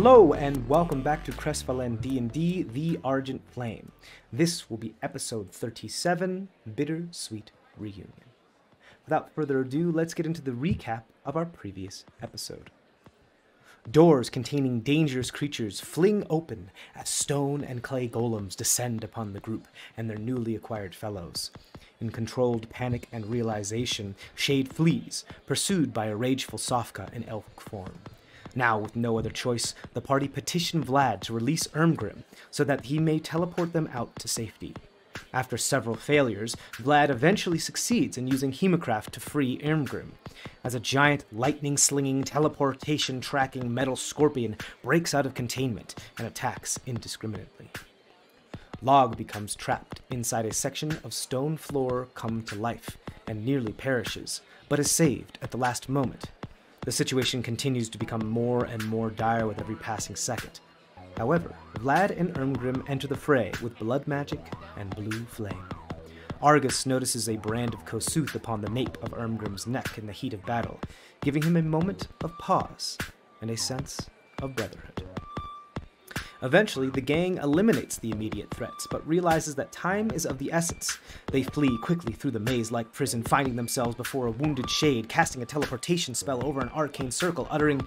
Hello and welcome back to CrestVahllen D&D, The Argent Flame. This will be episode 37, Bittersweet Reunion. Without further ado, let's get into the recap of our previous episode. Doors containing dangerous creatures fling open as stone and clay golems descend upon the group and their newly acquired fellows. In controlled panic and realization, Shade flees, pursued by a rageful Sofka in elf form. Now, with no other choice, the party petition Vlad to release Ermgrim so that he may teleport them out to safety. After several failures, Vlad eventually succeeds in using Hemocraft to free Ermgrim, as a giant lightning-slinging, teleportation-tracking metal scorpion breaks out of containment and attacks indiscriminately. Log becomes trapped inside a section of stone floor come to life and nearly perishes, but is saved at the last moment. The situation continues to become more and more dire with every passing second. However, Vlad and Ermgrim enter the fray with blood magic and blue flame. Argus notices a brand of Kossuth upon the nape of Ermgrim's neck in the heat of battle, giving him a moment of pause and a sense of brotherhood. Eventually, the gang eliminates the immediate threats, but realizes that time is of the essence. They flee quickly through the maze-like prison, finding themselves before a wounded Shade, casting a teleportation spell over an arcane circle, uttering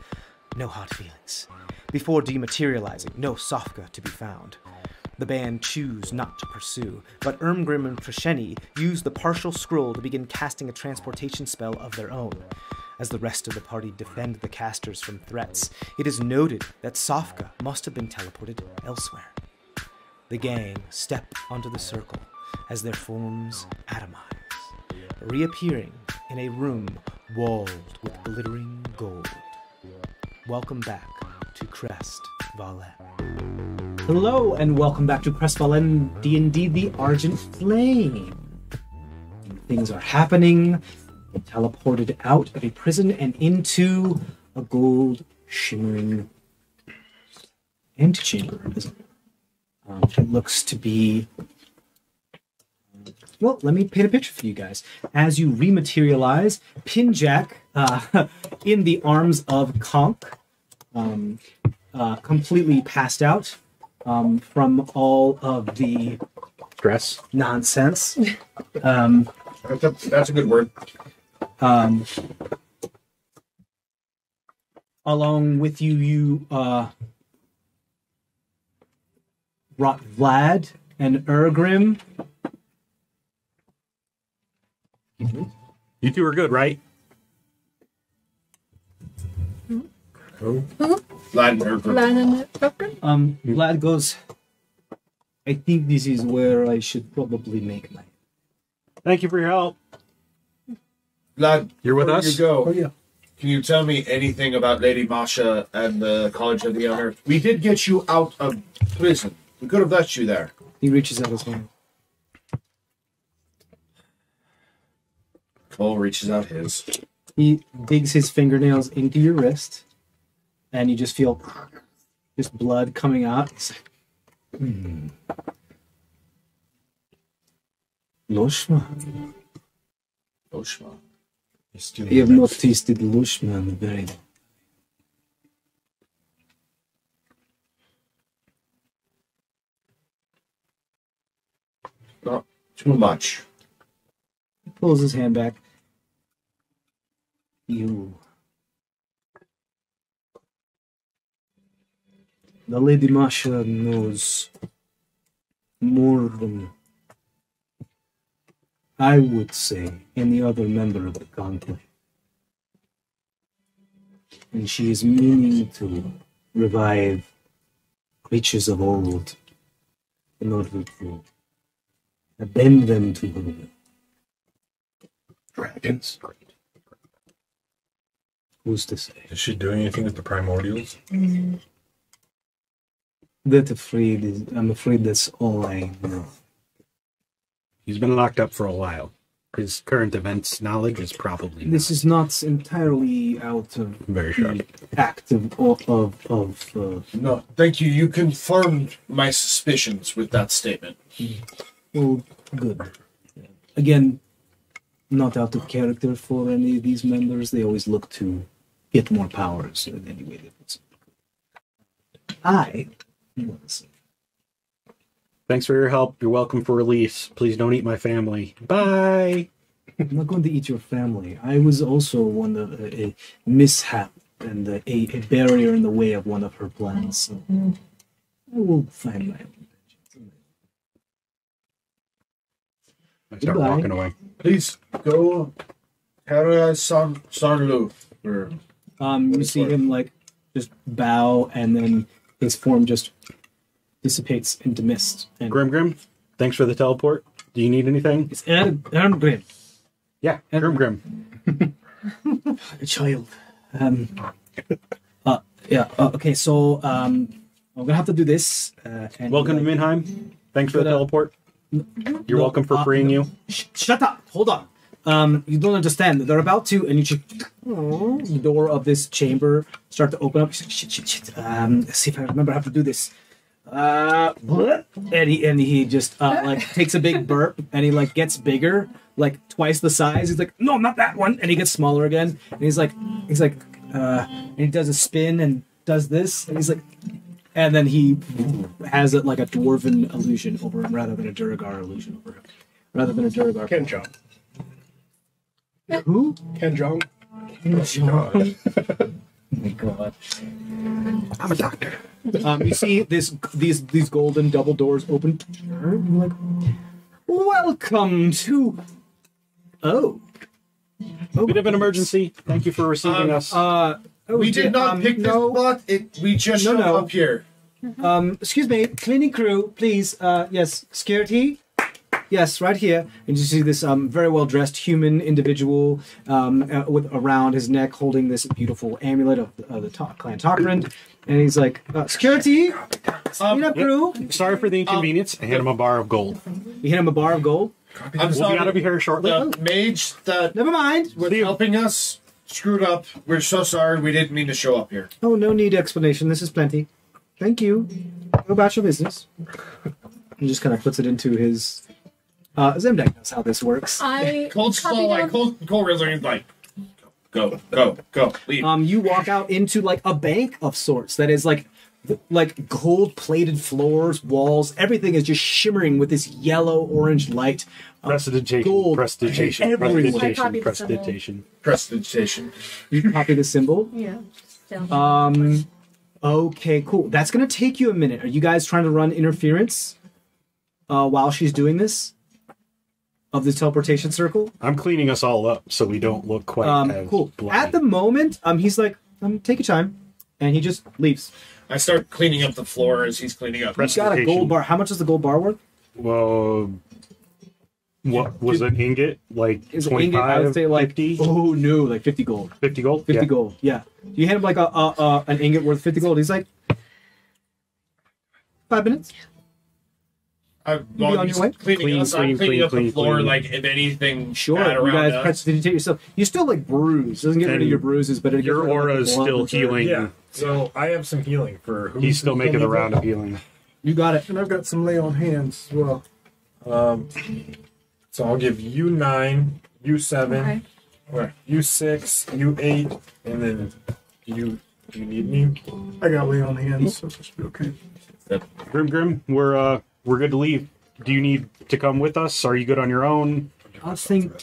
no hot feelings, before dematerializing, no Sofka to be found. The band choose not to pursue, but Ermgrim and Krisheni use the partial scroll to begin casting a transportation spell of their own. As the rest of the party defend the casters from threats, it is noted that Sofka must have been teleported elsewhere. The gang step onto the circle as their forms atomize, reappearing in a room walled with glittering gold. Welcome back to CrestVahllen. Hello and welcome back to CrestVahllen D&D, The Argent Flame. Things are happening. Teleported out of a prison and into a gold shimmering antechamber. It looks to be... Well, let me paint a picture for you guys. As you rematerialize, Pinjack in the arms of Conk, completely passed out from all of the stress nonsense. That's a good word. Along with you, brought Vlad and Ergrim. You two are good, right? Vlad goes, I think this is where I should probably make my... Thank you for your help. Vlad, you're with before us? You go. Oh, yeah. Can you tell me anything about Lady Masha and the College of the Honor? We did get you out of prison. We could have left you there. He reaches out his hand. Cole reaches out his. He digs his fingernails into your wrist, and you just feel just blood coming out. He's like, Loshma. Oshma. I have not tasted Loshma in a very... Not too much. He pulls his hand back. You... The Lady Masha knows more than I would say any other member of the conclave. And she is meaning to revive creatures of old in order to bend them to her will. Dragons. Who's to say? Is she doing anything with the primordials? I'm afraid that's all I know. He's been locked up for a while. His current events knowledge is probably This is not entirely out of very sharp. the act of No, thank you. You confirmed my suspicions with that statement. well, good. Again, not out of character for any of these members. They always look to get more powers in any way they possible. I was. Thanks for your help. You're welcome for release. Please don't eat my family. Bye. I'm not going to eat your family. I was also one of a mishap and a barrier in the way of one of her plans. So I will find my own. I start Goodbye. walking away. Please go. Harry San Lu. Or You see him like just bow, and then his form just dissipates into mist. And Grim, thanks for the teleport. Do you need anything? it's Argent. Yeah, Grim. A child. Okay, so I'm gonna have to do this. And Welcome to Minheim. Thanks for the teleport. You're welcome for freeing you. Shut up! Hold on. You don't understand. They're about to, and you should. The door of this chamber start to open up. Shit. Let's see if I remember how to do this. And he just like takes a big burp, and he like gets bigger, like twice the size. He's like, no, not that one, and he gets smaller again. And he's like, and he does a spin and does this, and he's like, and then he has it like a dwarven illusion over him rather than a Duragar illusion over him, rather than a Duragar. Ken Jong. Who? Ken Jong. Oh my god. I'm a doctor. You see these golden double doors open. I'm like, welcome to. Oh. Bit of an emergency. Thank you for receiving us. we did not pick this spot. We just showed up here. Excuse me, cleaning crew, please. Yes, security. Yes, right here. And you see this very well dressed human individual with around his neck holding this beautiful amulet of the clan Tokrin. And he's like, security, clean up crew. Sorry for the inconvenience. I hand him a bar of gold. You hit him a bar of gold. I'm We'll sorry. be out of here shortly. The mage that Never mind. was helping us screwed up. We're so sorry. We didn't mean to show up here. Oh, no need explanation. This is plenty. Thank you. Go about your business. He just kind of puts it into his. Zemdek knows how this works. Cold Skull, like Cold Riddler, like go, leave. You walk out into like a bank of sorts that is like gold-plated floors, walls. Everything is just shimmering with this yellow-orange light. Prestidigitation. Gold Prestidigitation. everywhere. Prestidigitation. Prestidigitation. You copy the symbol. Yeah. Okay, cool. That's gonna take you a minute. Are you guys trying to run interference while she's doing this? Of the teleportation circle? I'm cleaning us all up so we don't look quite as Cool. bloody. At the moment, he's like, take your time. And he just leaves. I start cleaning up the floor as he's cleaning up. He's got a gold bar. How much is the gold bar worth? Well, what was an ingot? Like Is 25, ingot, I would say like 50? Oh no, like 50 gold. 50 gold? 50 Yeah. gold. Yeah. You hand him like an ingot worth 50 gold. He's like 5 minutes. I'm be on your way? cleaning up the floor. clean. Like if anything Sure. bad You around guys us. prestidigitate yourself. You still like bruise. Doesn't get rid of And your bruises, but it Your gets rid of, aura like, is the blunt still that's there. healing. Yeah. So I have some healing for who. He's still making the round of healing. You got it. And I've got some lay on hands as well. So I'll give you 9, you 7, you 6, you 8, and then you need me. I got lay on hands, so it should be okay. Grim, we're good to leave. Do you need to come with us? Are you good on your own? I think,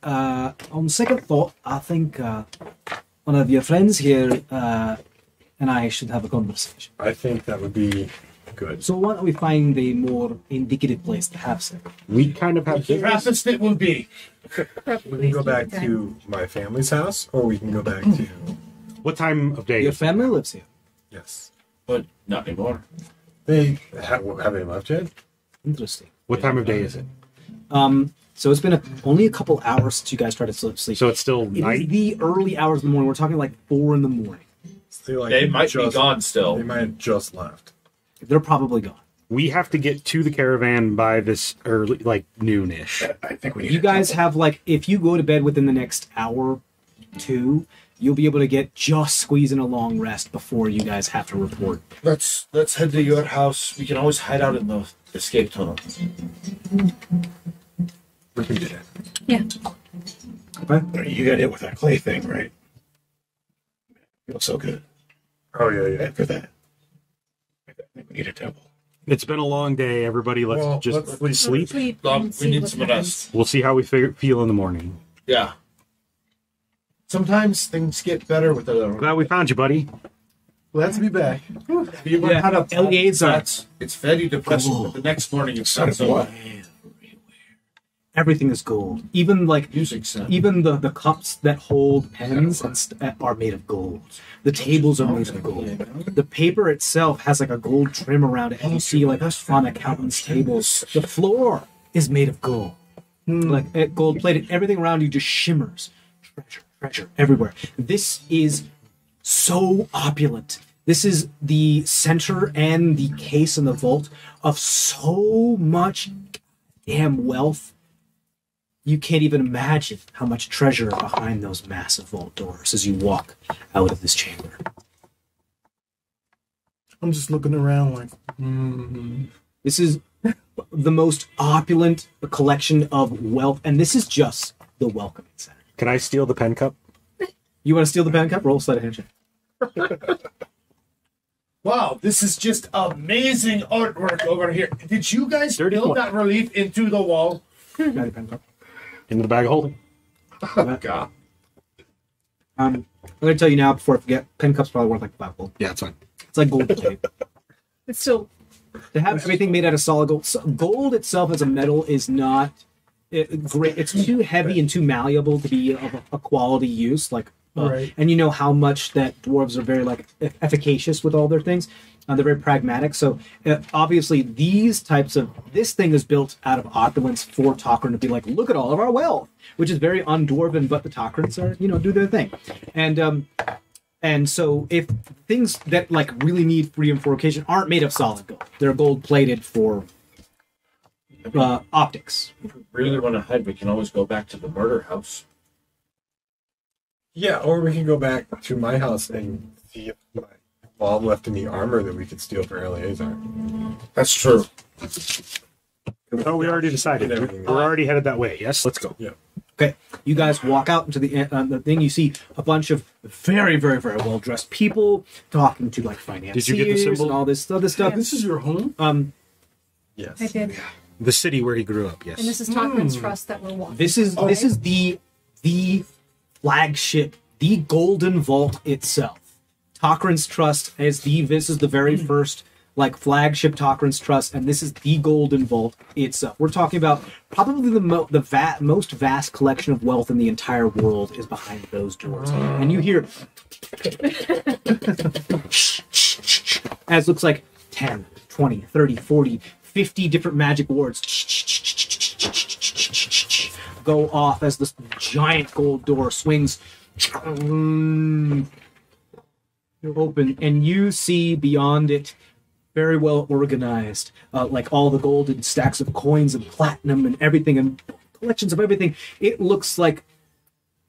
on second thought, I think one of your friends here and I should have a conversation. I think that would be good. So why don't we find a more indicative place to have sex? We kind of have The rapidest it will be. We can go back to my family's house, or we can go back to What time of day? Your is it? family lives here. yes. But not anymore. They have they left yet? Interesting. What time of day is it? So it's been only a couple hours since you guys started sleep. So it's still It is night? the early hours of the morning. We're talking like 4 in the morning. They might be gone still. They might have just left. They're probably gone. We have to get to the caravan by this early, like noonish. I think we You guys have like, if you go to bed within the next hour, 2, you'll be able to get just squeezing a long rest before you guys have to report. Let's head to your house. We can always hide out in the escape tunnel. We can do that. Yeah. You got hit with that clay thing, right? Feels so good Oh yeah. after that. We need a table. It's been a long day, everybody. Let's sleep. We need some rest. We'll see how we feel in the morning. Yeah. Sometimes things get better with a little. Glad we found you, buddy. Glad to be back. You learn how to Eleazar. It's very depressing, but the next morning it's not so What? Everything is gold. Even like music sound. even the cups that hold pens are made of gold. The tables are made of gold. The paper itself has like a gold trim around it, and you see like on accountants' tables. The floor is made of gold, like gold plated. Everything around you just shimmers. Treasure everywhere. This is so opulent. This is the center and the case and the vault of so much damn wealth. You can't even imagine how much treasure behind those massive vault doors as you walk out of this chamber. I'm just looking around like, This is the most opulent collection of wealth, and this is just the welcoming center. Can I steal the pen cup? You want to steal the pen cup? Roll sleight of hand check. Wow, this is just amazing artwork over here. Did you guys build that relief into the wall? Got the pen cup. Into the bag of holding. Oh, God. I'm going to tell you now before I forget. Pen cup's probably worth like 5 gold. Yeah, it's fine. It's like gold plated. It's still To have everything made out of solid gold. Gold itself as a metal is not great. It's too heavy and too malleable to be of a quality use. Like, Right. And you know how much that dwarves are very like efficacious with all their things. They're very pragmatic. So obviously these types of this thing is built out of opulence for Tok'ran to be like, look at all of our wealth, which is very undwarven. But the Tok'rans are do their thing, and so if things that like really need freedom for occasion aren't made of solid gold, they're gold plated for optics. If we really want to hide, we can always go back to the murder house. yeah, or we can go back to my house and see if my mom left any armor that we could steal for Eleazar. That's true. Oh, we already decided. We're already headed that way. Yes, let's go. Yeah. Okay, you guys walk out into the thing. You see a bunch of very, very, very well dressed people talking to like financiers Did you get the symbol? and all this other stuff. This is your home? I Yes. did. The city where he grew up. Yes. And this is Tok'ran's Trust that we're walking. This is the flagship, the Golden Vault itself. Tok'ran's Trust is this is the very first like flagship Tok'ran's Trust, and this is the Golden Vault itself. We're talking about probably the most vast collection of wealth in the entire world is behind those doors, and you hear as looks like 10, 20, 30, 40, 50 different magic words go off as this giant gold door swings open, and you see beyond it, very well organized, like all the golden stacks of coins and platinum and everything and collections of everything. It looks like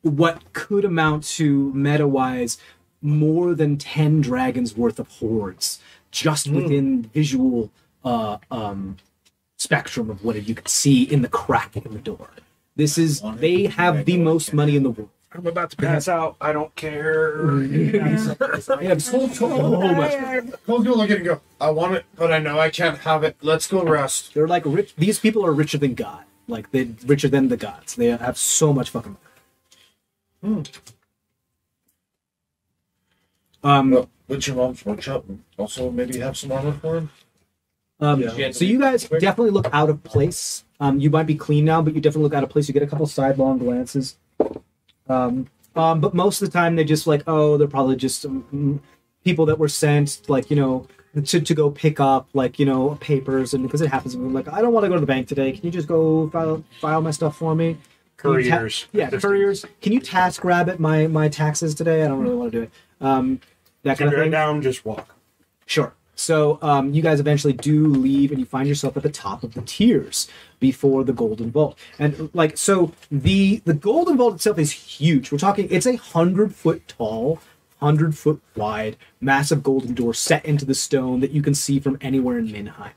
what could amount to meta-wise more than 10 dragons worth of hoards just within visual spectrum of what you can see in the crack in the door. They have the most money in the world. I'm about to pass out. I don't care. They have so much. Cold do look at it and go, I want it, but I know I can't have it. Let's go rest. They're like rich. These people are richer than God. Like they're richer than the gods. They have so much fucking money. What's your mom's workshop? Also, maybe have some armor for him? So you guys definitely look out of place. You might be clean now, but you definitely look out of place. You get a couple sidelong glances. But most of the time they just like, oh, they're probably just people that were sent, like, to go pick up, like, papers, and because it happens, and like, I don't want to go to the bank today. Can you just go file my stuff for me? Couriers. Couriers. Can you task rabbit my taxes today? I don't really want to do it. That kind of thing. Down, just walk. Sure. So you guys eventually do leave, and you find yourself at the top of the tiers before the Golden Vault. And like, so the Golden Vault itself is huge. We're talking, it's 100-foot tall, 100-foot wide, massive golden door set into the stone that you can see from anywhere in Minheim.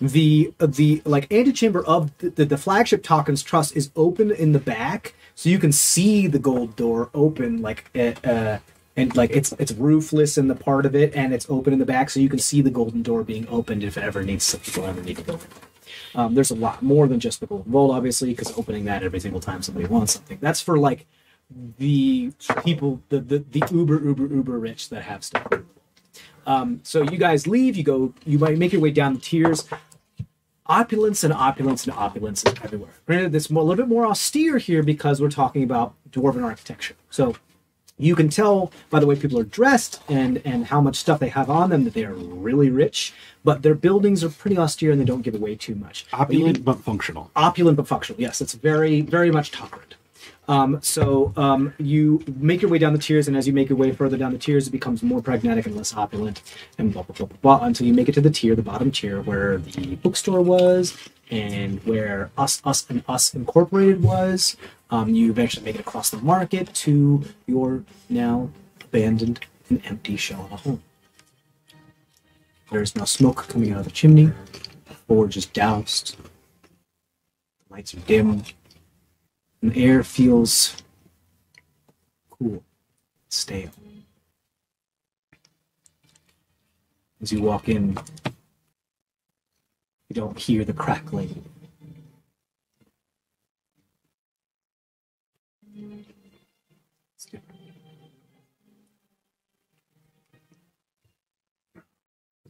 The like antechamber of the flagship Tok'ran's Trust is open in the back, so you can see the gold door open like and like it's roofless in the part of it, and it's open in the back, so you can see the golden door being opened if it ever needs people ever need to go in. There's a lot more than just the golden vault, obviously, because opening that every single time somebody wants something. That's for like the people, the uber rich that have stuff. So you guys leave. You might make your way down the tiers. Opulence and opulence and opulence is everywhere. Granted, it's a little bit more austere here because we're talking about dwarven architecture. So you can tell by the way people are dressed and how much stuff they have on them that they are really rich, but their buildings are pretty austere and they don't give away too much. Opulent but functional. Opulent but functional. Yes, it's very, very much tolerant. So you make your way down the tiers, and as you make your way further down the tiers, it becomes more pragmatic and less opulent, and blah, blah, blah, blah, blah, until you make it to the bottom tier, where the bookstore was, and where Us Incorporated was. You eventually make it across the market to your now abandoned and empty shell of a home. There's now smoke coming out of the chimney. The forge is doused. The lights are dim. And the air feels cool, stale. As you walk in, you don't hear the crackling. It's different.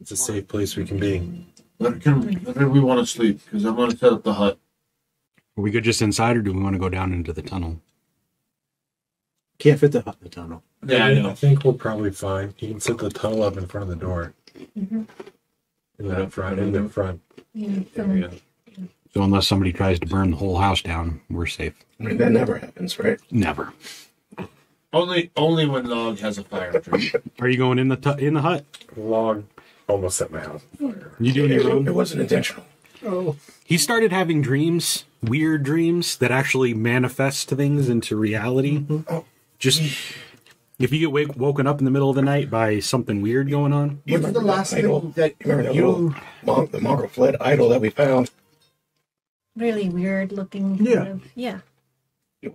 It's a safe place we can be. When we want to sleep, because I'm going to set up the hut. Are we good just inside, or do we want to go down into the tunnel? Can't fit the hut in the tunnel. Yeah, I know. I think we're probably fine. You can set the tunnel up in front of the door. Mm-hmm. In the front. Yeah, area. So unless somebody tries to burn the whole house down, we're safe. I mean, that never happens, right? Never. Only when Log has a fire drink. Are you going in the hut? Log almost set my house on fire. You doing your own? It wasn't intentional. Oh. He started having dreams, weird dreams that actually manifest things into reality. Mm-hmm. Just if you get woken up in the middle of the night by something weird going on. What's the last thing that Remember that little the Mongol fled idol that we found? really weird looking. Yeah. Kind of, yeah. My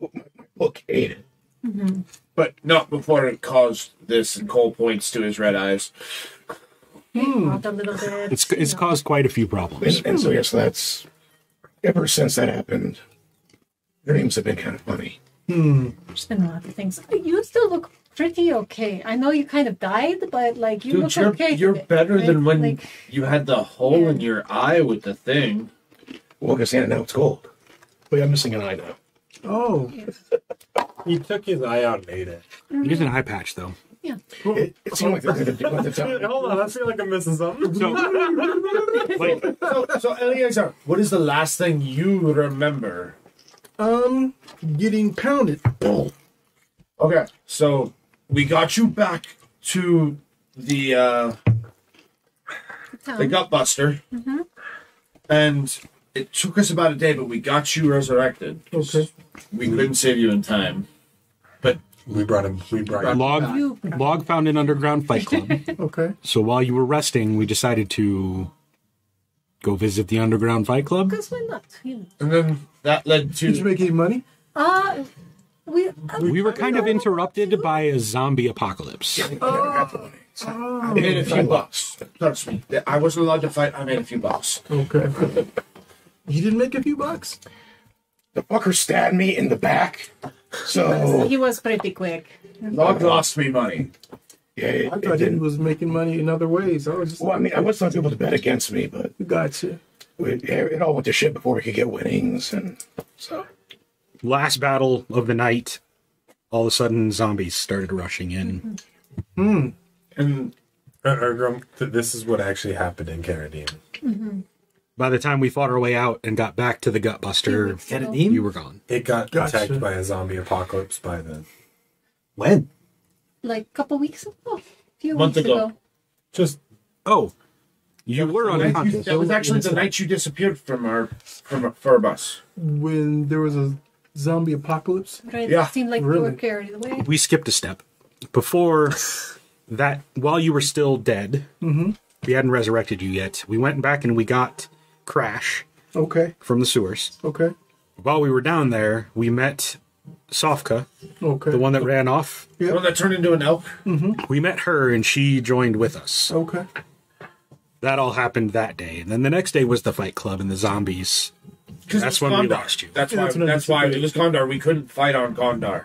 book ate it. Mm-hmm. But not before it caused this, and Cole points to his red eyes. Out a little bit. It's caused quite a few problems. And so, yes, that's... Ever since that happened, dreams have been kind of funny. There's been a lot of things. You still look pretty okay. I know you kind of died, but like you look okay. You're today, better right? than when Like, you had the hole Yeah. in your eye with the thing. Well, because now it's cold. Wait, I'm missing an eye now. Oh. He took his eye out and ate it. He has an eye patch, though. yeah. It seemed like they're going to do it at the time. Hold on, I feel like I'm missing something. So Eleazar, what is the last thing you remember? Getting pounded. Okay, so we got you back to the Gutbuster, and it took us about a day, but we got you resurrected. Okay. We couldn't save you in time, but We brought him. Log found an underground fight club. Okay. So while you were resting, we decided to go visit the underground fight club. Because why not? You know. and then that led Did you to make any money? We were kind of interrupted by a zombie apocalypse. I made a few bucks. Trust me, I wasn't allowed to fight. I made a few bucks. Okay. You didn't make a few bucks? The fucker stabbed me in the back. So, He was pretty quick. Log lost me money. yeah, I it thought he didn't. was making money in other ways. I was just Well, I mean, I was not able to bet against me, but gotcha. it all went to shit before we could get winnings, and so... Last battle of the night, all of a sudden zombies started rushing in. And This is what actually happened in Carradine. By the time we fought our way out and got back to the Gutbuster, Kennedy? you were gone. It got Gotcha. attacked by a zombie apocalypse by then. When? Like a couple weeks ago. A few Month weeks ago. ago. Just Oh, you were unconscious. that was actually the night you disappeared from our bus. when there was a zombie apocalypse. Right? Yeah, It seemed like really. we were carried away. We skipped a step. Before that, while you were still dead, we hadn't resurrected you yet, we went back and we got Crash Okay. from the sewers. Okay. While we were down there, we met Sofka, Okay. the one that ran off. The one that turned into an elk. We met her and she joined with us. Okay. That all happened that day. And then the next day was the Fight Club and the zombies. Because That's when we lost you. That's Yeah, why. that's what I That's why was it was Gondar. We couldn't fight on Gondar.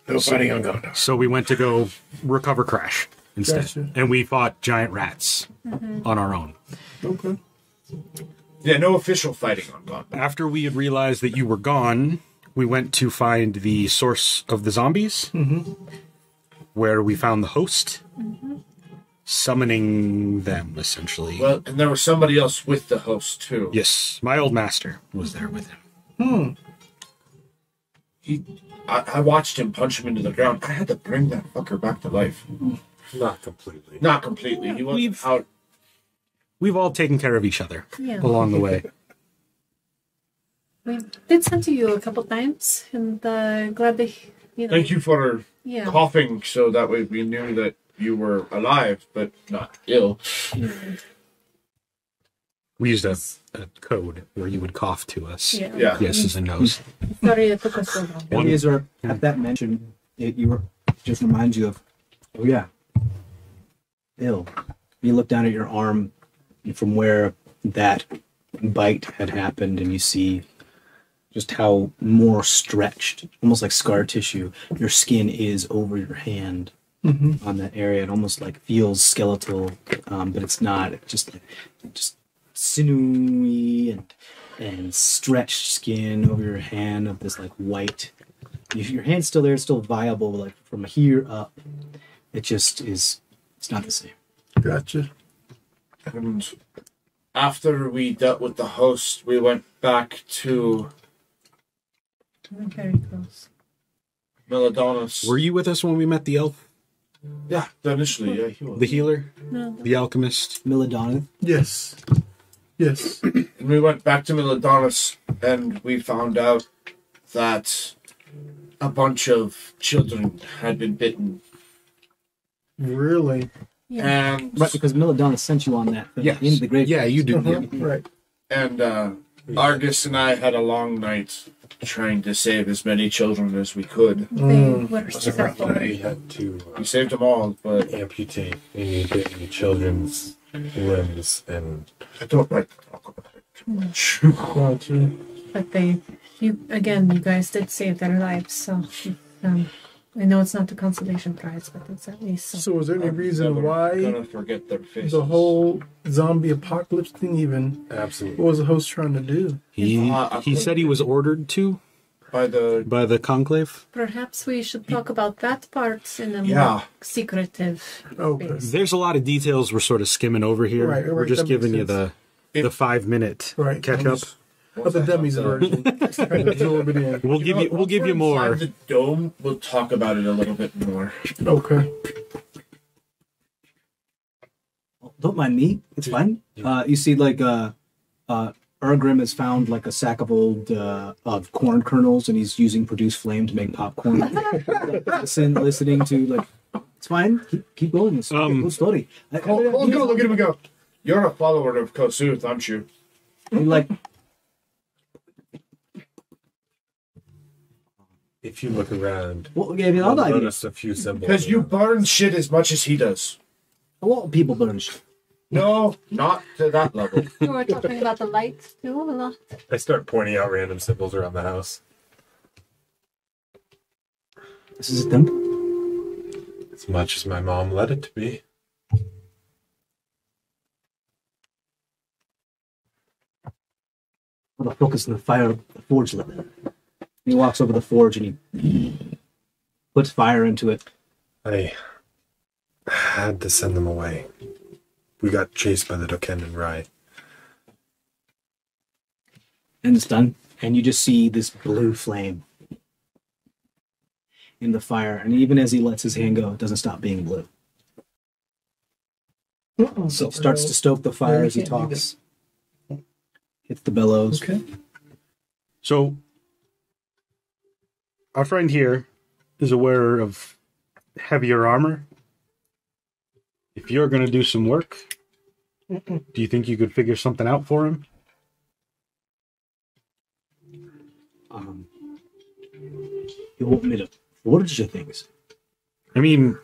No fighting on Gondor. So we went to go recover Crash instead. Gotcha. And we fought giant rats on our own. Okay. Yeah, no official fighting on Gondar. After we had realized that you were gone, we went to find the source of the zombies, where we found the host, summoning them, essentially. Well, and there was somebody else with the host too. Yes, my old master was there with him. I watched him punch him into the ground. I had to bring that fucker back to life. Not completely. Not completely. He wasn't out. We've all taken care of each other Yeah. along the way. We did send to you a couple times, and glad that Thank you for Yeah. coughing, so that way we knew that you were alive but not ill. We used a code where you would cough to us. Yeah. Yeah. Yeses and nos. Sorry it took us so long. One- Eleazar, at that mention, just reminds you of, oh yeah, ill. You look down at your arm from where that bite had happened, and you see just how more stretched, almost like scar tissue, your skin is over your hand on that area. It almost like feels skeletal, but it's not. It's just sinewy and stretched skin over your hand of this like white. If your hand's still there, it's still viable. Like from here up, it just is. It's not the same. Gotcha. And after we dealt with the host, we went back to Very close. Melodonus. Were you with us when we met the elf? Yeah, initially, yeah, he was. The healer? No, The alchemist? Milodonith. Yes. Yes. And we went back to Melodonus, and we found out that a bunch of children had been bitten. Really? And Right, because Milodonith sent you on that thing Yes. into the grave. Yeah, you do. Uh-huh. Right. and Argus and I had a long night trying to save as many children as we could. they were Was a rough successful. night. We had to We saved them all, but amputate any children's limbs and. I don't like to talk about it too much. Gotcha. But you guys did save their lives, so I know it's not the consolation prize, but it's at least some. So, was there any I'm reason never why gonna forget their faces. the whole zombie apocalypse thing even? Absolutely. What was the host trying to do? He said he was ordered to by the by the conclave. Perhaps we should talk about that part in a Yeah. more secretive Okay. space. There's a lot of details we're sort of skimming over here. Right, We're right, just that makes giving you sense. the 5-minute Right. catch up. Of the dummies version. Just kind of absorb it in. We'll give you more. Inside the dome, we'll talk about it a little bit more. Okay. Don't mind me. It's fine. You see, like, Ergrim has found like a sack of old of corn kernels, and he's using produce flame to make popcorn. Listening to like, it's fine. Keep going. It's a good story. Look at him and go. You're a follower of Kosuth, aren't you? Like, If you look around, what gave you you'll another idea? notice a few symbols. Because you burn shit as much as he does. A lot of people burn shit. No, not to that level. You were talking about the lights too a lot. I start pointing out random symbols around the house. This is a temple. As much as my mom let it to be. Put a focus on the fire of the forge lit. He walks over the forge and he puts fire into it. I had to send them away. We got chased by the Dokenden Rai. And it's done. And you just see this blue flame in the fire. And even as he lets his hand go, it doesn't stop being blue. So it starts to stoke the fire as he talks. Hits the bellows. Okay. So, our friend here is aware of heavier armor. If you're going to do some work, do you think you could figure something out for him? You want me to forge your things? I mean,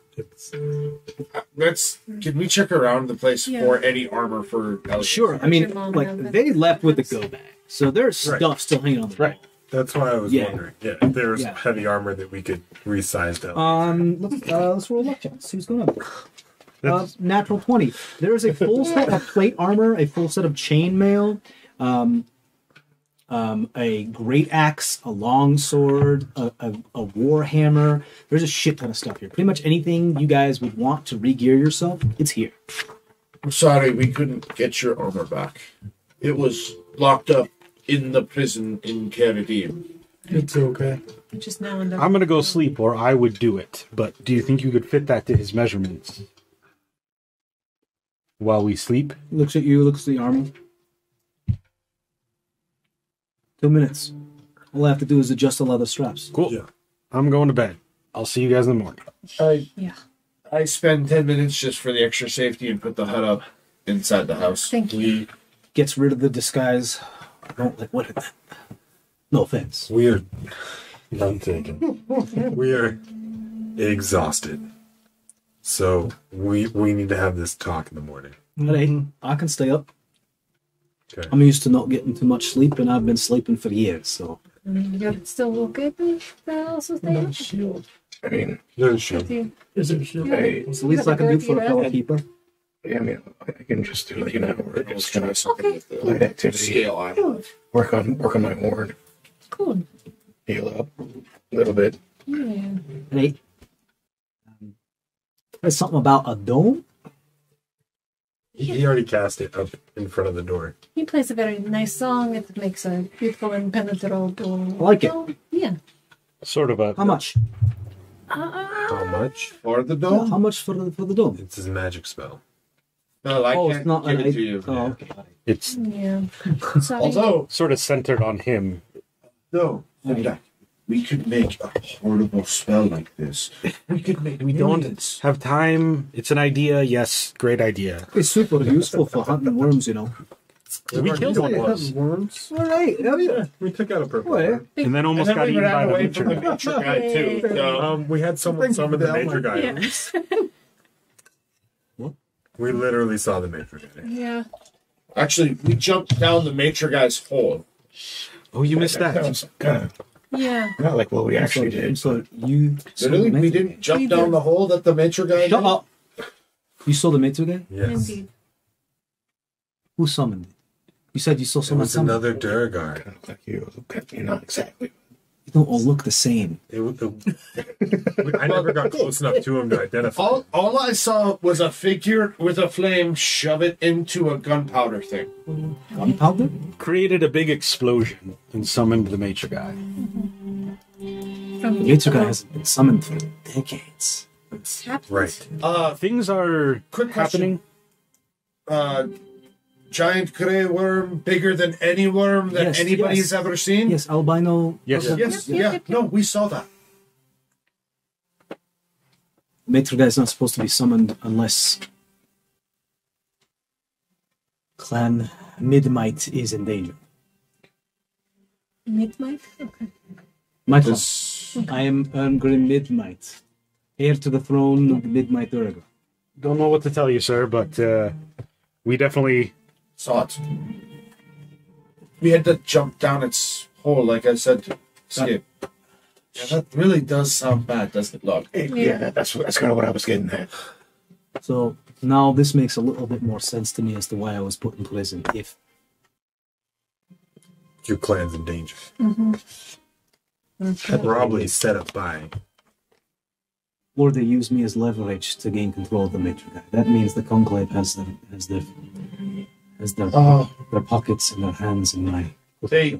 Can we check around the place for any armor for Elliot? Sure. I mean, like, they left with the go bag, so there's stuff still hanging on the wall. That's why I was Yeah. wondering. Yeah, if there was Yeah. heavy armor that we could resize down. Let's roll a luck check. See what's going on. Natural 20. There is a full set of plate armor, a full set of chainmail, a great axe, a long sword, a war hammer. There's a shit ton of stuff here. Pretty much anything you guys would want to re-gear yourself, it's here. I'm sorry, we couldn't get your armor back. It was locked up in the prison in Caridim. It's okay. Just now and then. I'm gonna go sleep, or I would do it. But do you think you could fit that to his measurements while we sleep? Looks at you, looks at the armor. 2 minutes. All I have to do is adjust the leather straps. Cool. Yeah. I'm going to bed. I'll see you guys in the morning. Yeah. I spend 10 minutes just for the extra safety and put the hut up inside the house. Thank you. Gets rid of the disguise. I don't like what. No offense. We are none taken. We are exhausted. So we need to have this talk in the morning. But hey, I can stay up. Okay. I'm used to not getting too much sleep, and I've been sleeping for years, so. You're still okay with also staying up? Shield. I mean, No shit. Is it shield? hey, It's the least I can do for a fellow keeper. I mean, I can just do like an hour, just kind of Okay. light activity, Scale I have. work on my horn, Cool. heal up a little bit. Yeah. Hey, there's something about a dome. He already cast it up in front of the door. He plays a very nice song. It makes a beautiful and penetrable. I like it. Yeah. Sort of a. How much? How much? For the dome? How much for the dome? It's his magic spell. No, I Oh, can't it's not give an it to you. Oh, okay. It's Yeah. Sorry. Although, sort of centered on him. no, we could make a horrible spell like this. We could make We don't millions. have time. It's an idea. Yes, great idea. It's super useful for hunting worms, you know. We killed one once, Worms. All right. Yeah, we took out a purple. Wait. worm. and then almost got we eaten by ran the away nature from the guy. nature guy too. So, We had someone summon the major guy. Yeah. We literally saw the major guy. Yeah. actually, we jumped down the nature guy's hole. Oh, you missed That that. was kind of Yeah. not like what we actually did. So you. Literally, we didn't jump down the hole that the nature guy Shut did. up. You saw the Mitsu guy? Yes. Indeed. Who summoned it? You said you saw It someone was summon. another Durgar. Kind of like you, not exactly. You don't all look the same. I never got close enough to him to identify. All I saw was a figure with a flame shove it into a gunpowder thing. Gunpowder? Created a big explosion and summoned the nature guy. From The Mitsu guy hasn't been summoned for decades. Right. Things are Quick happening. Giant gray worm, bigger than any worm that Yes, anybody's yes. ever seen. Yes, albino. Yes. Yes, Yep, yeah. yep, yep. No, we saw that. Mitsu guy is not supposed to be summoned unless Clan Midnight is in danger. Midnight? Okay. My clan. I am Erngrim Midnight, heir to the throne of the Midnight Durga. Don't know what to tell you, sir, but we definitely. Saw it. We had to jump down its hole, like I said, to escape. Yeah, that really does sound bad, doesn't it, Log? Yeah, that's kind of what I was getting at. So now this makes a little bit more sense to me as to why I was put in prison. If Your clan's in danger. Okay. Probably set up by. or they use me as leverage to gain control of the Mitsu guy. That means the Conclave has their pockets and their hands in my. They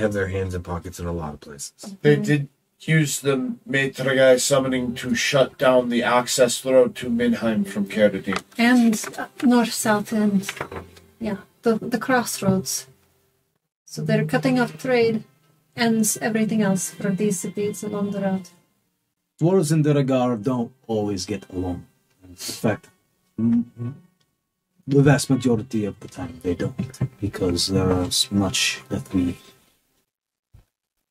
have their hands in pockets in a lot of places. They did use the Maitre guy summoning to shut down the access road to Minheim from Caridim. And north, south, and yeah, the crossroads. So they're cutting off trade and everything else for these cities along the route. Dwarves and Duragar don't always get along. In fact, the vast majority of the time they don't, because there's much that we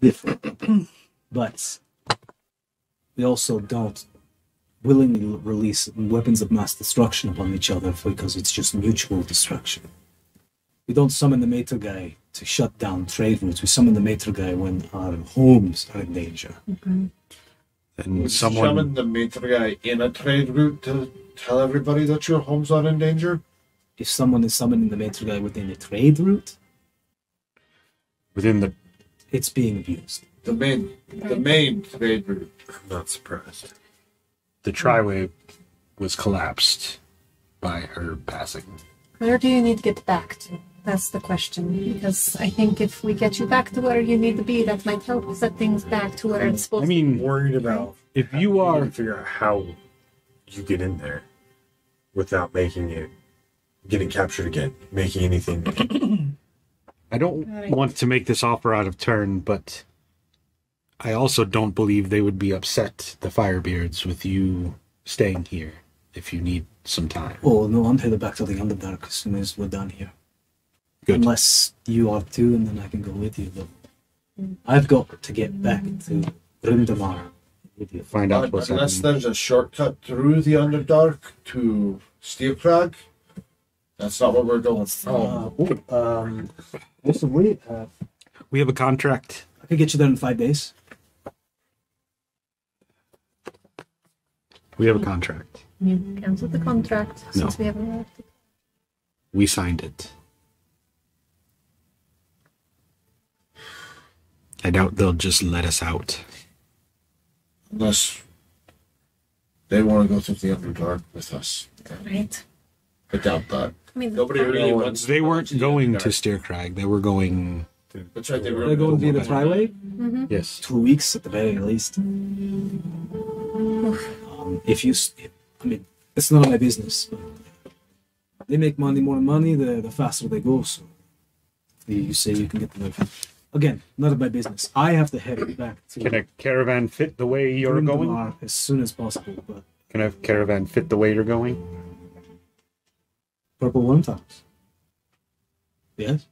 differ. But we also don't willingly release weapons of mass destruction upon each other because it's just mutual destruction. We don't summon the Mater guy to shut down trade routes. We summon the Mater guy when our homes are in danger. And Would someone summon the Mater guy in a trade route to tell everybody that your homes are in danger? If someone is summoning the Mater guy within a trade route, within the it's being abused. The main trade route. I'm not surprised. the triway was collapsed by her passing. Where do you need to get back to? That's the question. Because I think if we get you back to where you need to be, that might help set things back to where it's supposed I mean, Worried about if you are trying to figure out how you get in there without getting captured again, making anything. I don't want to make this offer out of turn, but I also don't believe they would be upset, the Firebeards, with you staying here if you need some time. Oh, no, I'm headed back to the Underdark as soon as we're done here. Good. Unless you are too, and then I can go with you. But I've got to get back to Grimdamar with you. Find out what's Unless happening. there's a shortcut through the Underdark to Steelcrag, that's not what we're going. Possibly. We have a contract. I could get you there in 5 days. We have a contract. You cancel the contract since we haven't left. We signed it. I doubt they'll just let us out. Unless they want to go through the Underdark with us. Right. I doubt that. I mean, Nobody really wants They weren't to going the to Underdark. Steercrag. They were going... That's right, they were They're going via the Triway. Yes. 2 weeks at the very least. If you, I mean, it's none of my business. But they make more money, the faster they go. So you say you can get them there. Again, none of my business. I have to head back to Can a caravan fit the way you're going? Grimdamar as soon as possible. But Can a caravan fit the way you're going? Purple Worm Tops. Yes.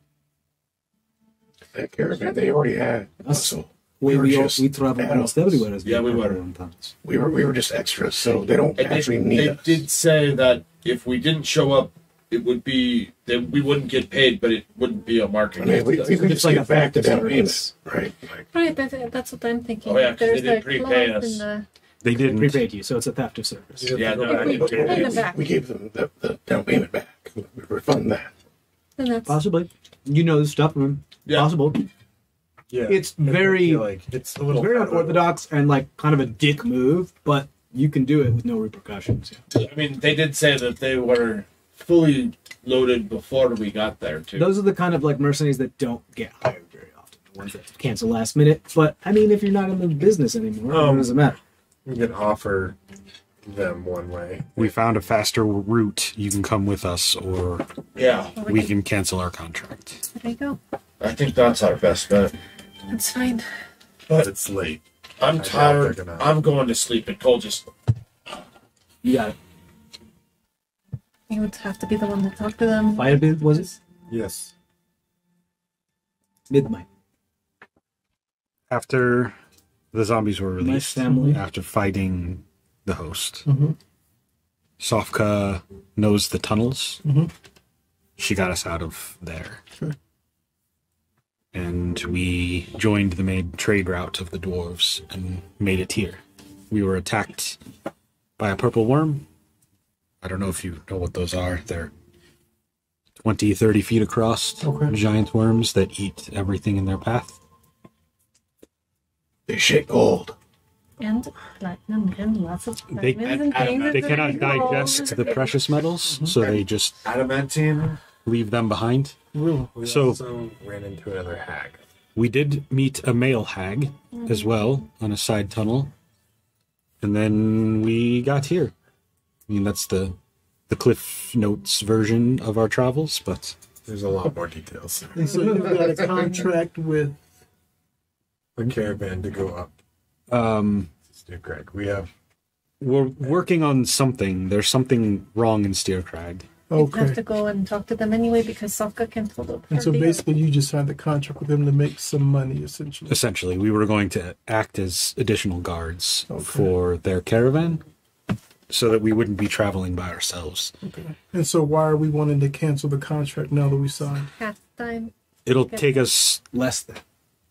That caravan they already had. That's So we were just travel almost add-ons. everywhere as Yeah, we Purple were. Worm Tops. we were just extras, so they don't actually need They us. did say that if we didn't show up, it would be that we wouldn't get paid, but it wouldn't be a market. I mean, we against us. just like get a back to factor down payment, service. right? Like, Right, that's what I'm thinking. Oh, yeah, 'cause they There's did a prepay clause us. in the... They didn't. Prepaid you, so it's a theft of service. Yeah, no, I We didn't pay get them back. we gave them the down payment back. We refund that. Then that's... Possibly. You know this stuff. Yeah. Possible. Yeah, It's I very- feel like it's a little Very unorthodox and like kind of a dick move, but you can do it with no repercussions. Yeah. I mean, they did say that they were fully loaded before we got there, too. Those are the kind of like mercenaries that don't get hired very often. The ones that cancel last minute. But I mean, if you're not in the business anymore, what does it matter? You can offer them one way. We found a faster route. You can come with us, or Yeah, we can cancel our contract. There you go. I think that's our best bet. That's fine. But it's late. I'm doubt tired. they're gonna- I'm going to sleep, and Cole just... You got it. You would have to be the one to talk to them. Firebird, was it? Yes. Midnight. After the zombies were Nice released, family. after fighting the host, Mhm. Sofka knows the tunnels. Mhm. She got us out of there. Sure. And we joined the main trade route of the dwarves and made it here. We were attacked by a purple worm. I don't know if you know what those are. They're 20, 30 feet across. Okay. Giant worms that eat everything in their path. They shake gold. And platinum and lots of They- diamonds and things. They that cannot are gold. digest the precious metals, so they just Adamantine? leave them behind. We So- also ran into another hag. We did meet a male hag as well on a side tunnel. And then we got here. I mean, that's the Cliff Notes version of our travels, but There's a lot more details. So you've got a contract with. The caravan to go up um, to Greg. We have we're working on something. There's something wrong in Steercrag. You'd have Okay. to go and talk to them anyway because Sokka can't hold up her And so deal. basically, you just signed the contract with them to make some money, essentially. Essentially, we were going to act as additional guards Okay. for their caravan so that we wouldn't be traveling by ourselves. Okay. And so, why are we wanting to cancel the contract now that we signed? Half time. It'll Okay. take us Less than.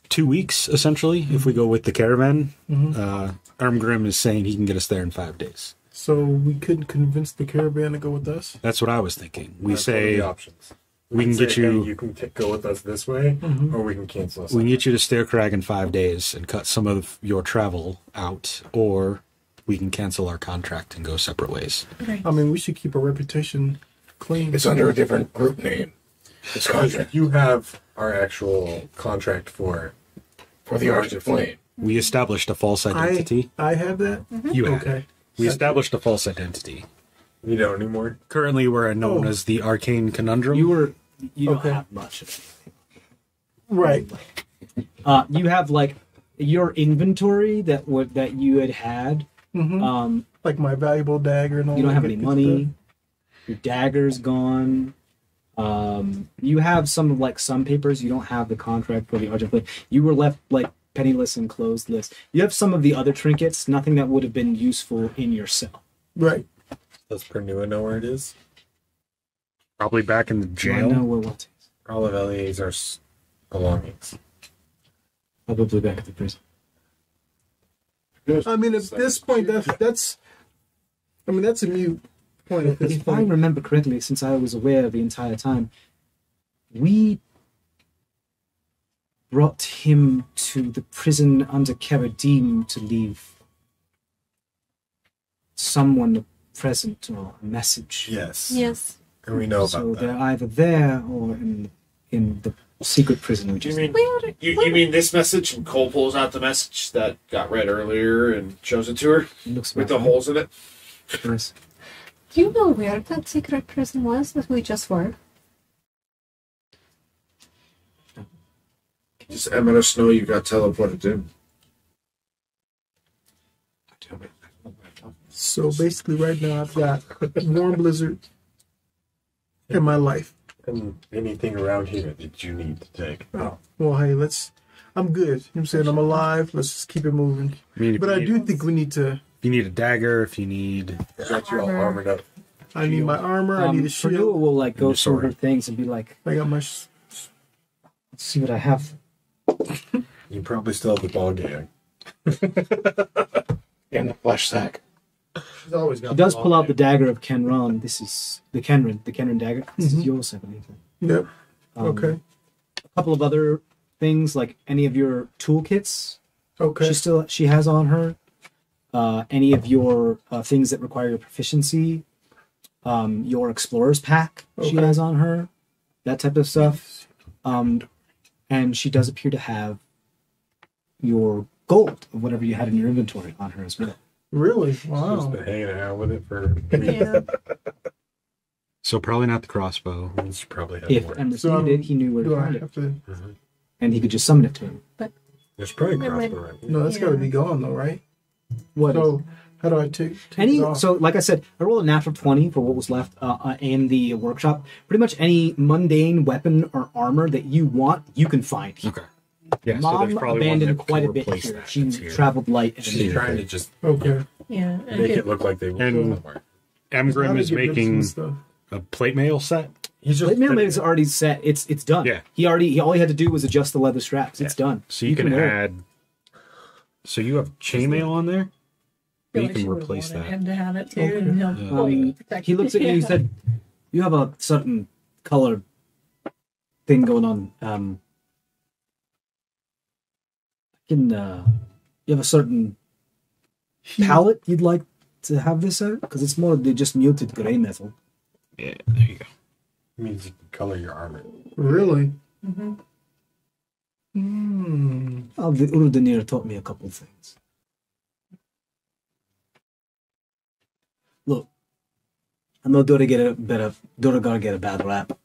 2 weeks, essentially, if we go with the caravan. Mhm. Armgrim is saying he can get us there in 5 days. So we couldn't convince the caravan to go with us. That's what I was thinking. We That's one of say the options. we can Say, get you... hey, you can go with us this way, Mhm. or we can cancel us. We can get you to Staircrag in 5 days and cut some of your travel out, or we can cancel our contract and go separate ways. Right. I mean, we should keep our reputation clean. It's under a different group name. This contract You have our actual contract for for the Argent Flame. We established a false identity. I have that. You had Okay. it. We established a false identity. you don't anymore. Currently, we're known Oh. as the Arcane Conundrum. You don't Okay. have much of it. Right. You have like your inventory that you had. Mm-hmm. Like my valuable dagger and all. You don't that have any good money. stuff. Your dagger's gone. You have some papers. You don't have the contract for the Argent Flame. You were left like penniless and clothesless. You have some of the other trinkets. Nothing that would have been useful in your cell. Right. Does Pernua know where it is? Probably back in the Do I know jail. where what is? All of Eleazar's belongings. Probably back at the prison. I mean, at this point, that's. I mean, that's a mute point at this If I point. remember correctly, since I was aware the entire time, we brought him to the prison under Karadim to leave someone a present or a message. Yes. Yes. And we know So about they're that. either there or in the secret prison. Which You is mean We already. you mean this message? And Cole pulls out the message that got read earlier and shows it to her looks with the about holes in it. right. Yes. Do you know where that secret prison was that we just were? Just let us know you got teleported in. So basically, right now, I've got Warm Blizzard in my life. And anything around here that you need to take. Oh, well, hey, I'm good. You know what I'm saying? I'm alive. Let's just keep it moving. But I do think we need to. If you need a dagger, if you need... Got you all armored up. I need my armor. I need a Purdue shield. will like go your through her sword. things and be like, I got my. "Let's see what I have." You probably still have the ball gag. And the flesh sack. She's always got. She does pull out the dagger of Kenron. This is the Kenron dagger. This is Mhm. yours, I believe. Yep. Um, Okay. A couple of other things, like any of your toolkits, Okay. she has on her. Any of your things that require your proficiency. Your explorer's pack she Okay. has on her. That type of stuff. And she does appear to have your gold, or whatever you had in your inventory, on her as well. Really? She's Wow. been hanging out with it for Yeah. So probably not the crossbow. She probably has If more. Emma So, needed it, he knew where to Do I find it, have to? and he could just summon it to him. There's probably a Never mind. crossbow right here. No, that's got to be Yeah. gone though, right? What? So how do I take Any it off? so like I said, I rolled a natural 20 for what was left in the workshop. Pretty much any mundane weapon or armor that you want, you can find here. Okay. Yeah, so Mom there's probably abandoned one quite that a bit replace here. that She that's here. traveled light and She's trying to just Okay. Yeah. make it look like they will And- somewhere. How Amgrim to is get rid of making some stuff. a plate mail set. He's just Plate mail is already set. It's done. Yeah. All he had to do was adjust the leather straps. It's done. So you can wear it. add... So you have chainmail on there? feel You like can she would've replace wanted that. him to have it too, Okay. and he'll Yeah. fully protect He looks at you and he said, "You have a certain color thing going on. You have a certain palette you'd like to have this at? Because it's more than just muted gray metal." Yeah, there you go. means you can color your armor. Really? Mhm. Hmm. Oh, the Urdanir taught me a couple of things. Look, I know Dora gotta get a bad rap,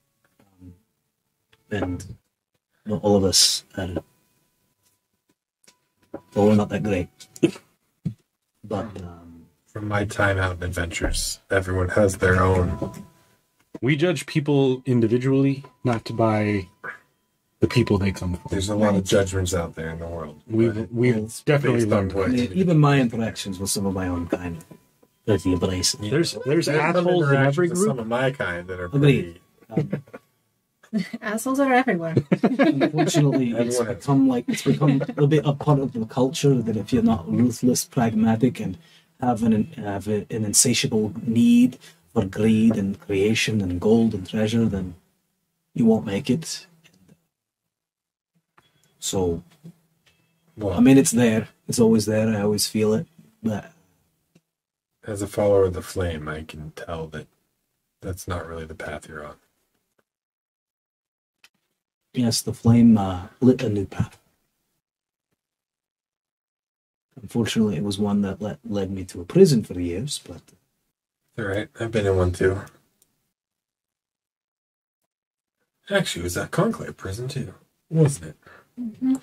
and not all of us, and well, we're not that great. But From my time out in adventures, everyone has their own We judge people individually, not by the people they come from. There's a lot of judgments out there in the world. We've definitely based on learned what- that. Even my interactions with some of my own kind. There's the abrasive. There's some assholes in every interactions with some group. of my kind that are Agreed. pretty... Assholes are everywhere. Unfortunately, Everyone has- it's become a bit a part of the culture that if you're not ruthless, pragmatic, and have an insatiable need for greed and creation and gold and treasure, then you won't make it. So, Well, I mean, it's there. It's always there. I always feel it. But as a follower of the flame, I can tell that that's not really the path you're on. yes, the flame lit a new path. Unfortunately, it was one that led me to a prison for years, but All right, I've been in one too. Actually, it was that Conclave prison too, wasn't it?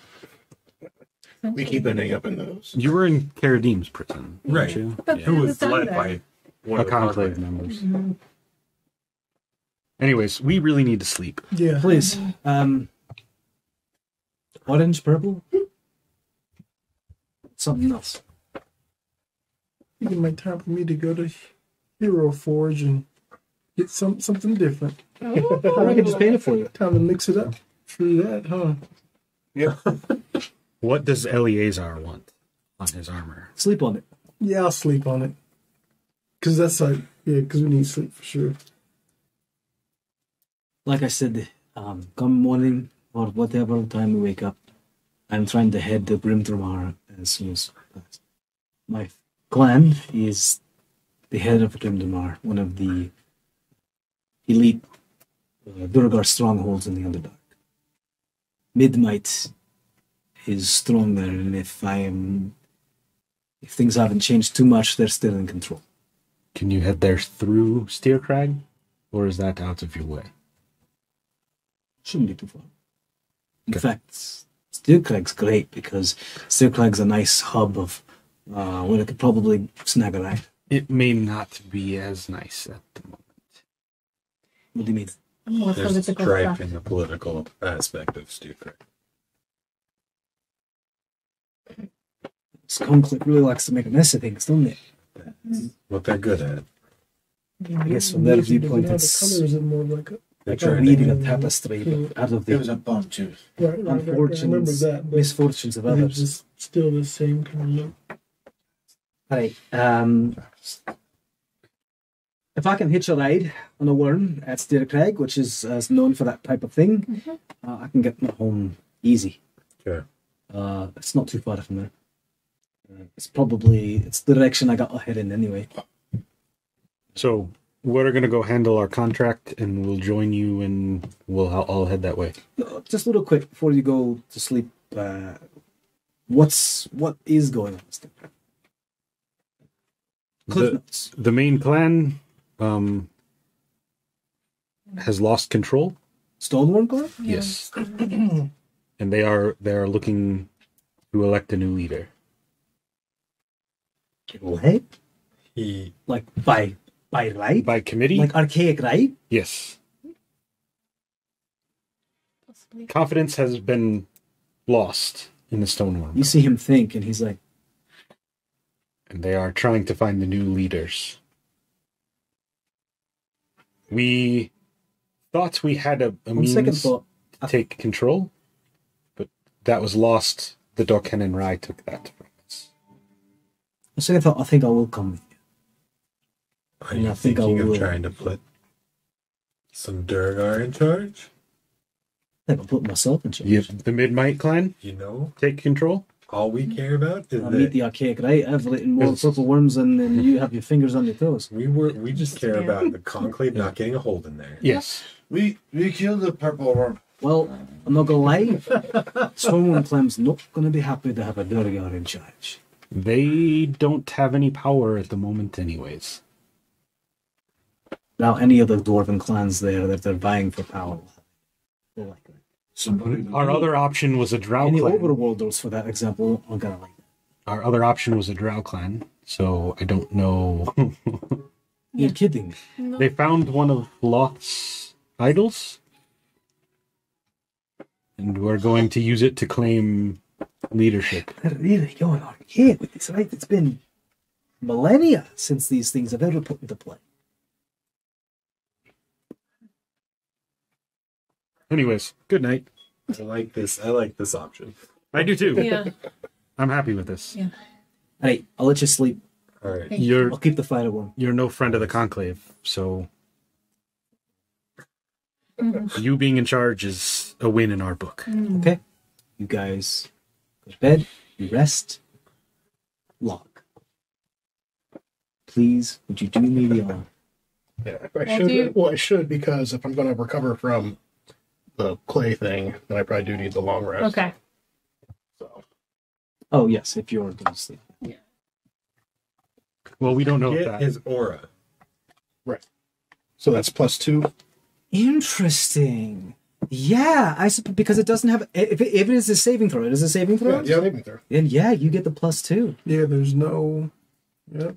We keep ending up in those. You were in Karadim's prison, Right. weren't you? But Who was down led there. by one A of the conclave Conclave. members. Anyways, we really need to sleep. Yeah. please, orange, purple, something else. I think it might time for me to go to Hero Forge and get something different. Or I can just paint it for you. Time to mix it up. True that, huh? What does Eleazar want on his armor? Sleep on it. Yeah, I'll sleep on it. Cause that's like, yeah, cause we need sleep for sure. Like I said, come morning or whatever time we wake up, I'm trying to head to Grimdramar as soon as possible. My clan is the head of Grimdramar, one of the elite Durgar strongholds in the Underdark. Midnight is strong there, and if things haven't changed too much, they're still in control. Can you head there through Steercrag, or is that out of your way? Shouldn't be too far. In Okay. fact, Steercrag's great because Steercrag's a nice hub of where I could probably snag a ride. It may not be as nice at the moment. What do you mean? More There's political strife stuff. in the political aspect of Stupid. This conflict really likes to make a mess of things, doesn't it? What they're good at. I guess from their viewpoint, The it's colors are more like a They're like a trying reading to, a tapestry but out of There was the a bunch of right. I remember unfortunes, that, but misfortunes of it's others. just still the same kind of look. Right. If I can hitch a ride on a worm at Steercrag, which is known for that type of thing, I can get home easy. Okay. It's not too far from there. It's the direction I got to head in anyway. So we're gonna go handle our contract, and we'll join you, and we'll all head that way. Just a little quick before you go to sleep. What is going on? Cliff notes. The main clan has lost control. Stoneworm Corps? Yes, and they are looking to elect a new leader. Elect? he Like by right? By committee? Like archaic right? Yes. Possibly. Confidence has been lost in the Stoneworm, You see him think, and he's like, and they are trying to find the new leaders. We thought we had a on second means thought, to take control, but that was lost. The Dokken and Rai took that from us. on second thought, I think I will come with you. are Yeah, you I think I thinking of will. trying to put some Durgar in charge? I think I'll put myself in charge. The Midnight clan You know, take control. all we care about is I'll meet that the archaic right. I've written more Yes. purple worms than you have your fingers on your toes. we just care about the conclave not getting a hold in there. Yes. we killed the purple worm. Well, I'm not gonna lie. Stoneworm Clan's not gonna be happy to have a Durgar in charge. They don't have any power at the moment, anyways. Now, any of the dwarven clans there that they're vying for power, they're like that. Somebody. Our other option was a Drow Any clan. overworlders, for that example, are gonna like that. Our other option was a Drow clan, so I don't know You're kidding. No. They found one of Lot's idols, and we're going to use it to claim leadership. They're really going on here with this, right? It's been millennia since these things have ever put into play. Anyways, good night. I like this. I like this option. I do too. Yeah. I'm happy with this. Yeah. Hey, I'll let you sleep. All right. I'll keep the fire warm. You're no friend of the conclave, so Mhm. you being in charge is a win in our book. Okay. You guys go to bed. You rest. Lock. Please, would you do me the honor? Yeah, I Well, should. do you- Well, I should, because if I'm going to recover from the clay thing, then I probably do need the long rest. Okay. So Oh, yes, if you're going to sleep. Well, we don't know Get that. his aura. so that's +2. Interesting. Yeah, I suppose because it doesn't have. If it is a saving throw, it is a saving throw. Yeah, saving throw. Then yeah, you get the +2. Yeah, there's no. Yep.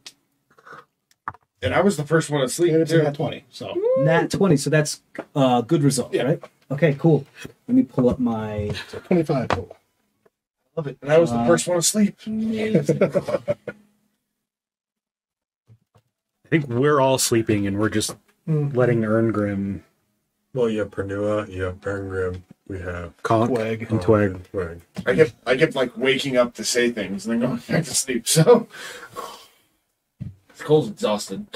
And I was the first one to sleep. And it's too. at 20. So Nat 20, so that's good result, Yeah. right? Okay, cool. Let me pull up my. 25 total. Love it. And I was the first one to sleep. I think we're all sleeping, and we're just letting Erngrim Well, you have Pernua, you have Berngrim, we have conk Twag. and twag. Twag. I kept like waking up to say things and then going back to sleep. So Cole's exhausted.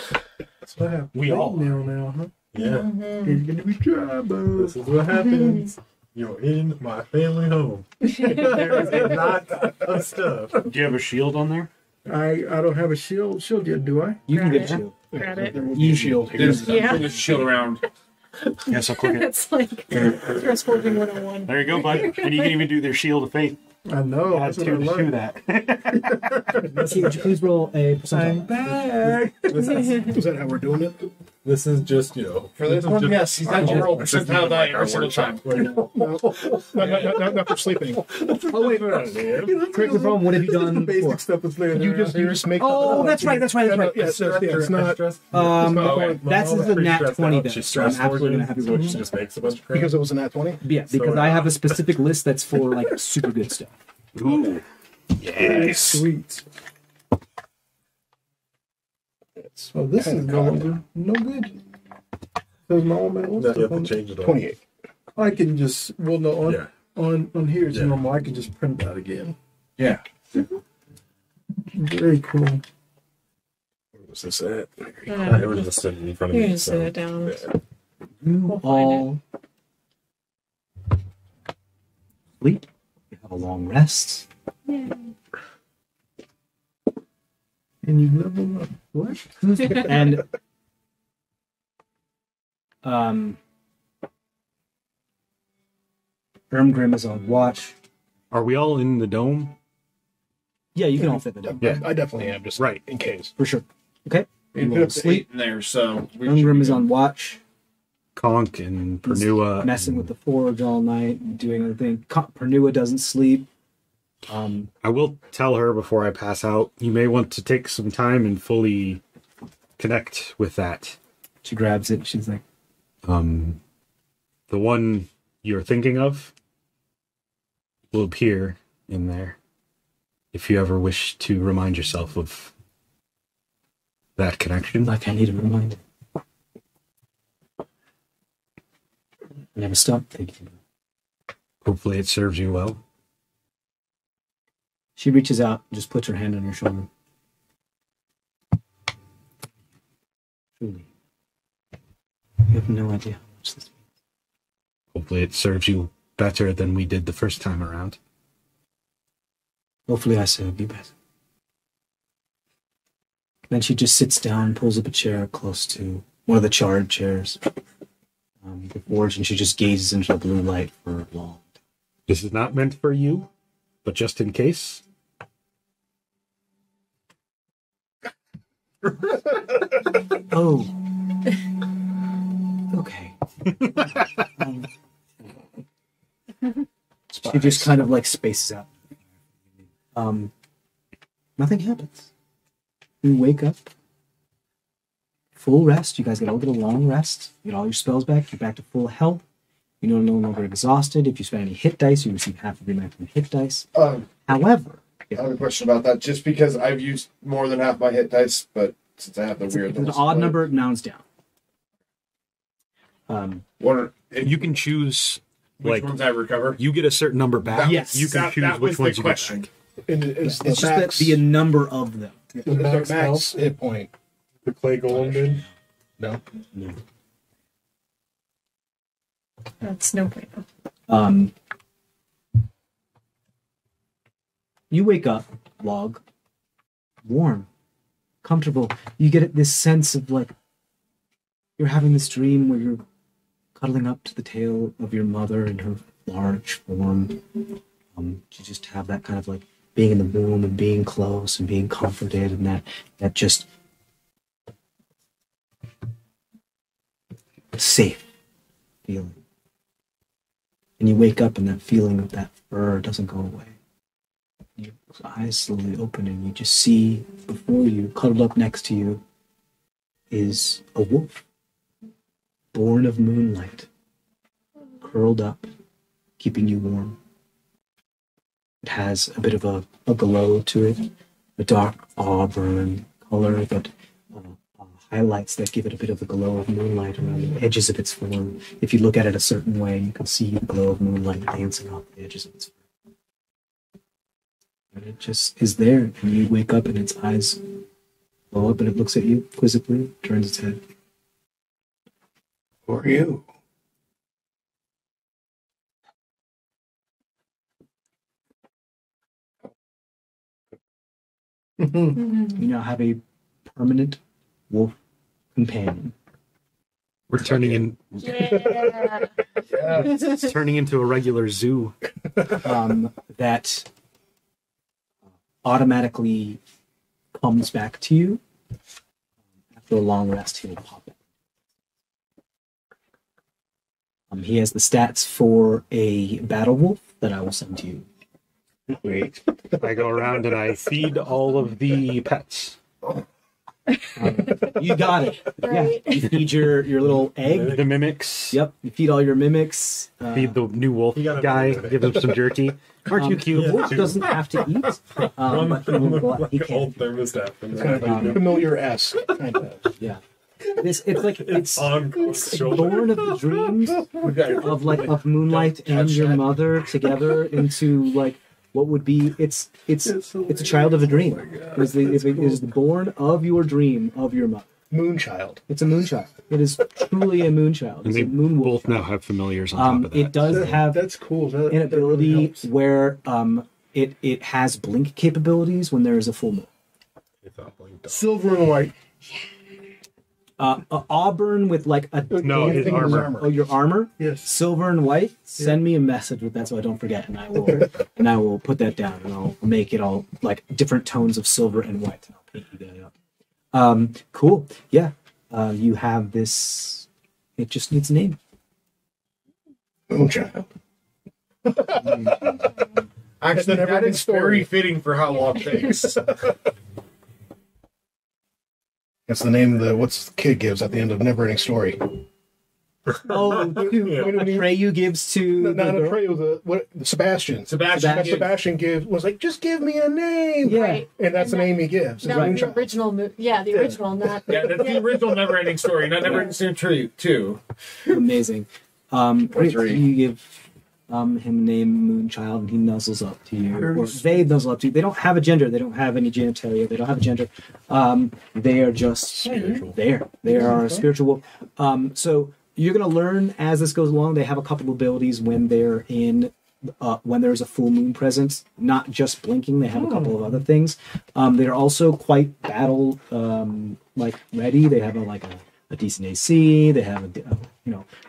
That's what happened. We all now, huh? Yeah. He's gonna be trouble. This is what happens. You're in my family home. There is a lot of stuff. Do you have a shield on there? I don't have a shield yet, do I? You can get a Grab it. shield. Grab it. There will be a shield here. There's Yeah. a shield around. Yes, I'll click it. It's like CrestVahllen 101. There you go, bud. And you can even do their shield of faith. I know. Add That's what I 2 to like. that. Let's see, would you please roll a I'm percentile? back. Is that how we're doing it? This is just, you know. For this one, yes, he's not gonna roll percentile die every single time. Not for sleeping. Oh, wait, correct me if I'm wrong, what have you The done basic before? stuff is later. You just make. Oh, that's right. Yeah, it's not That's the nat 20 then. She's So I'm stressed absolutely for going to have you roll She yourself. just makes a bunch of crap. because it was a nat 20. Yeah, because I have a specific list that's for like super good stuff. Ooh. Yes. Sweet. Oh, this is no longer no good. Says normal. No, you have to change it all. 28. I can just no on Yeah. on here it's Yeah. normal. I can just print that again. Yeah. Very cool. Where was this at? It was just sitting in front of You me. can sit it down. Yeah. You all sleep. You have a long rest. And you level up. What? And Ermgrim is on watch. Are we all in the dome? Yeah, you can all fit in the dome. Yeah. I definitely am, just Right. in case. For sure. Okay. We You put will up to sleep. 8 in there, so we Ermgrim should is be on watch. Conk and Pernua. Messing with the forge all night and doing other things. Pernua doesn't sleep. I will tell her before I pass out, you may want to take some time and fully connect with that. She grabs it. She's like, The one you're thinking of will appear in there if you ever wish to remind yourself of that connection. like I need a reminder. Never stop thinking. Hopefully it serves you well. She reaches out and just puts her hand on your shoulder. Truly, you have no idea how much this means. Hopefully it serves you better than we did the first time around. Hopefully I serve you better. Then she just sits down, pulls up a chair close to one of the charred chairs, the forge, and she just gazes into the blue light for a long time. This is not meant for you, but just in case. Oh. Okay. She just kind of like spaces out. Nothing happens. You wake up full rest. You guys get a little long rest. You get all your spells back. You're back to full health. You're no longer exhausted. If you spend any hit dice, you receive half of your maximum hit dice. However, I have a question about that. Just because I've used more than half my hit dice, but since I have the weird, if it's an odd number, now it's down. You can choose which ones I recover. You get a certain number back. Yes. You can choose which ones you get back. It's just the number of them. The max hit point. The clay golem did? No. That's no problem. You wake up, Log, warm, comfortable. You get this sense of like you're having this dream where you're cuddling up to the tail of your mother in her large form. You just have that kind of like being in the womb and being close and being comforted, and that just safe feeling. And you wake up and that feeling of that fur doesn't go away. Your eyes slowly open and you just see before you, cuddled up next to you, is a wolf, born of moonlight, curled up, keeping you warm. It has a bit of a glow to it, a dark auburn color that highlights that give it a bit of a glow of moonlight around the edges of its form. If you look at it a certain way, you can see the glow of moonlight dancing off the edges of its form. And it just is there, and you wake up and its eyes blow up and it looks at you quizzically, turns its head. Who are you? You now have a permanent wolf companion. We're turning in. Yeah. It's turning into a regular zoo. That automatically comes back to you. After a long rest, he will pop it. He has the stats for a battle wolf that I will send to you. Wait. I go around and I feed all of the pets. You got it. Right. Yeah. You feed your little egg. The mimics. Yep. You feed all your mimics. Feed the new wolf guy. Give him some jerky. Aren't you cute? The wolf doesn't have to eat. But he will go out. He can. Old thermostat. Familiar-esque, kind of. Yeah. It's on born of the dreams of moonlight and your mother together into like what would be it's a child of a dream. It is born of your dream of your mother. Moonchild. It's a moonchild. It is truly a moonchild. And It's they a moon wolf. both now have familiars on top of that. It does have That's cool. an ability where it has blink capabilities when there is a full moon. Silver and white. Auburn with like a No, his armor. Oh, your armor. Yes. Silver and white. Send me a message with that so I don't forget, and I will put that down, and I'll make it all like different tones of silver and white. And I'll paint you that up. Cool. Yeah. You have this. It just needs a name. Moonchild. Actually, never that ending is story. very fitting for how long takes. That's the name what's the kid gives at the end of Neverending Story. Oh, Atreyu gives to Not the a girl? Trey, Sebastian. Sebastian. Sebastian was like, just give me a name. Yeah. Right. And that's the name he gives. Not the Moonchild. original. The original, not. Yeah, that's the original Never-Ending Story, not Never-Ending Story 2. Amazing. Three. You give him a name, Moonchild, and he nuzzles up to you. Or they nuzzle up to you. They don't have a gender. They don't have any genitalia. They don't have a gender. They are just spiritual. They are a spiritual wolf. So you're going to learn as this goes along. They have a couple of abilities when they're in, when there's a full moon presence, not just blinking. They have a couple of other things. They're also quite battle like ready. They have a decent AC. They have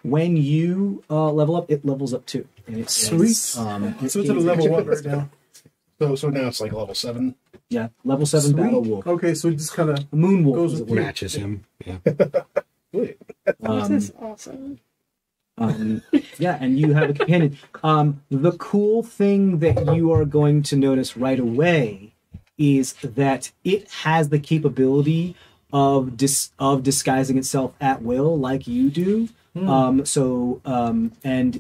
when you level up, it levels up too. And it's Sweet. So So it's at a level 1 right now. So now it's like level 7. Yeah, level 7 Sweet. battle wolf. Okay, so it just kind of Moon wolf Goes is with what it Matches him. Yeah. Wait. This is awesome. yeah, and you have a companion. The cool thing that you are going to notice right away is that it has the capability of disguising itself at will, like you do. And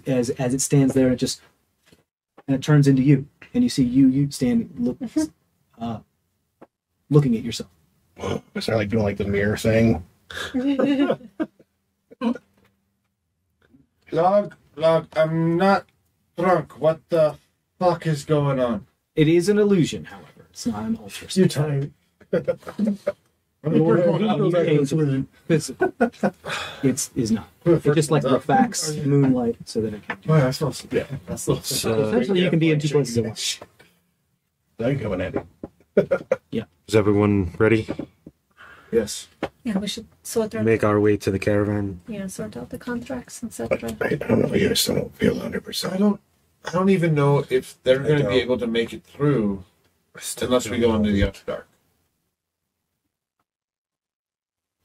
as it stands there, it turns into you, and you see you stand looking at yourself. Is there like doing like the mirror thing? Log, I'm not drunk. What the fuck is going on? It is an illusion, however. It's not an ultra. You're tired. It is not. It just like refracts moonlight so that it can. Oh, that's not. Yeah, that's not. So essentially, you can be in two places at once. That can come in handy. Is everyone ready? Yes. Yeah, we should sort out. Make our way to the caravan. Yeah, sort out the contracts, But etc. I don't know. I still don't feel 100%. I don't even know if they're going to don't. be able to make it through unless we go into the Underdark.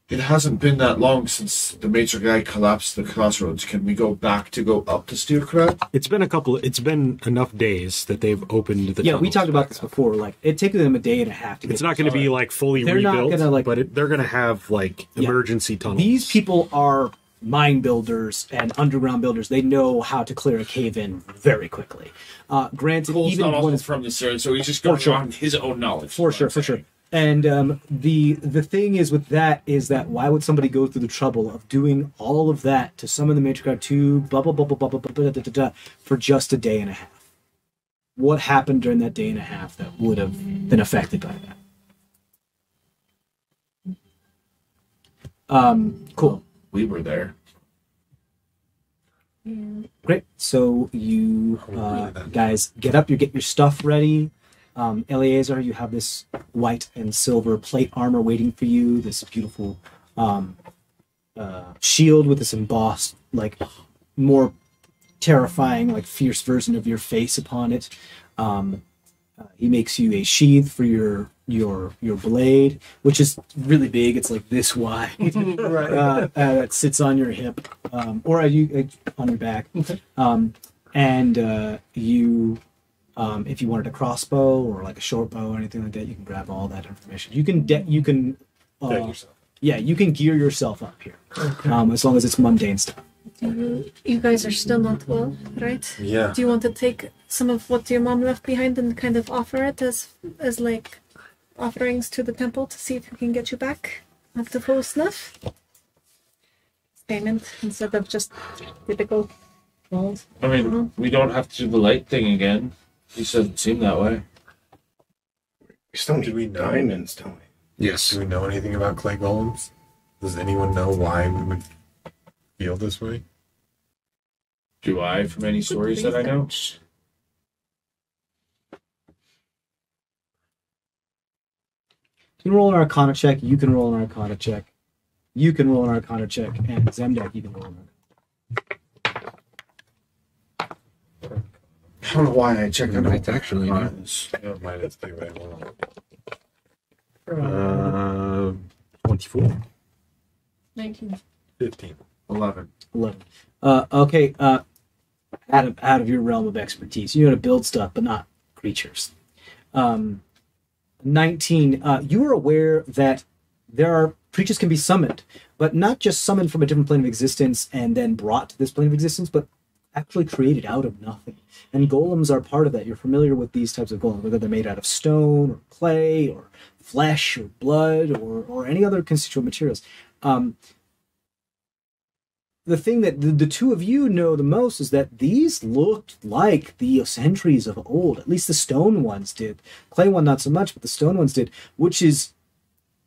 It hasn't been that long since the Major guy collapsed the crossroads. Can we go back to go up to Steelcrag? It's been enough days that they've opened the Yeah, we tunnels talked about back this up. before. Like, it took them a day and a half to get. It's not going to be like fully They're not rebuilt, gonna, like- but they're going to have like Yeah. emergency tunnels. These people are mine builders and underground builders. They know how to clear a cave in very quickly. Granted, Cole's even not when also it's from this area, so he's just going on his own knowledge. for sure. And the thing is with that is that why would somebody go through the trouble of doing all of that to summon the matriarch to blah blah blah blah blah blah blah, blah, blah, blah, blah, for just a day and a half? What happened during that day and a half that would have been affected by that? Cool. We were there. Great. So you guys get up, you get your stuff ready. Eleazar, you have this white and silver plate armor waiting for you, this beautiful shield with this embossed, like, more terrifying, like, fierce version of your face upon it. He makes you a sheath for your blade, which is really big. It's like this wide. That sits on your hip, or on your back. If you wanted a crossbow or like a short bow or anything like that, you can grab all that information. You can deck yourself. Yeah, you can gear yourself up here, as long as it's mundane stuff. You guys are still not well, right? Yeah. Do you want to take some of what your mom left behind and kind of offer it as like offerings to the temple to see if we can get you back up to full snuff? Payment instead of just typical gold. I mean, we don't have to do the light thing again. He doesn't seem that way. We still Do we need know? diamonds, don't we? Yes. Do we know anything about clay golems? Does anyone know why we would feel this way? Do I, from any stories that I know? You can roll an Arcana check. You can roll an Arcana check. You can roll an Arcana check, and Zemdak, you can roll an Arcana. I don't know why I checked on Might actually know. Yeah, might have to what I want. 24. 19. 15. 11. 11. Okay. Out of your realm of expertise, you know how to build stuff, but not creatures. 19. You are aware that creatures can be summoned, but not just summoned from a different plane of existence and then brought to this plane of existence, but actually created out of nothing. And golems are part of that. You're familiar with these types of golems, whether they're made out of stone or clay or flesh or blood or any other constituent materials. The thing that the two of you know the most is that these looked like the sentries of old. At least the stone ones did. Clay one not so much, but the stone ones did, which is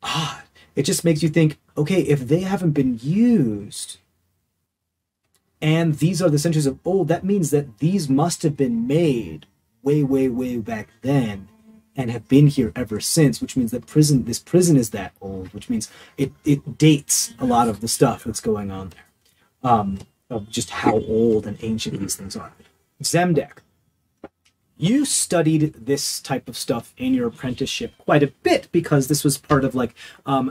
odd. It just makes you think, okay, if they haven't been used and these are the centuries of old, that means that these must have been made way, way, way back then and have been here ever since, which means that this prison is that old, which means it dates a lot of the stuff that's going on there, of just how old and ancient these things are. Zemdek, you studied this type of stuff in your apprenticeship quite a bit because this was part of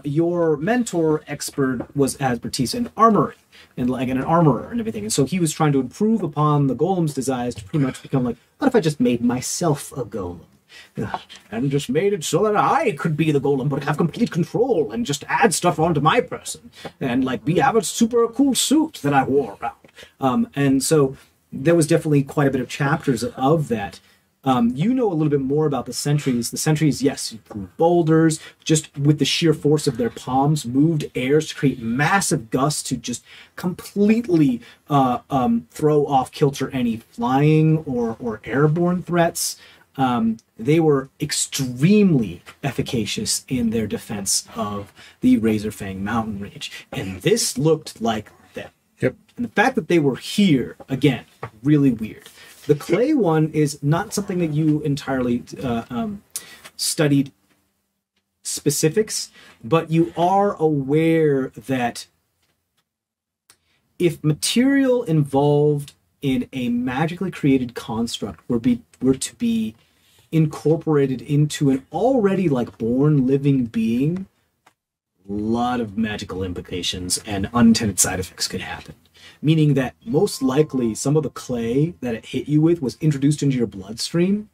your mentor expert was expertise in armory and an armorer and everything. And so he was trying to improve upon the golem's desires to pretty much become like, what if I just made myself a golem? and just made it so that I could be the golem, but have complete control and just add stuff onto my person and like have a super cool suit that I wore around. And so there was definitely quite a bit of chapters of that. You know a little bit more about the sentries. The sentries, yes, threw boulders, just with the sheer force of their palms, moved airs to create massive gusts to just completely throw off kilter any flying or airborne threats. They were extremely efficacious in their defense of the Razorfang mountain range. And this looked like them. Yep. And the fact that they were here, again, really weird. The clay one is not something that you entirely studied specifics, but you are aware that if material involved in a magically created construct were to be incorporated into an already like born living being, a lot of magical implications and unintended side effects could happen. Meaning that most likely some of the clay that it hit you with was introduced into your bloodstream,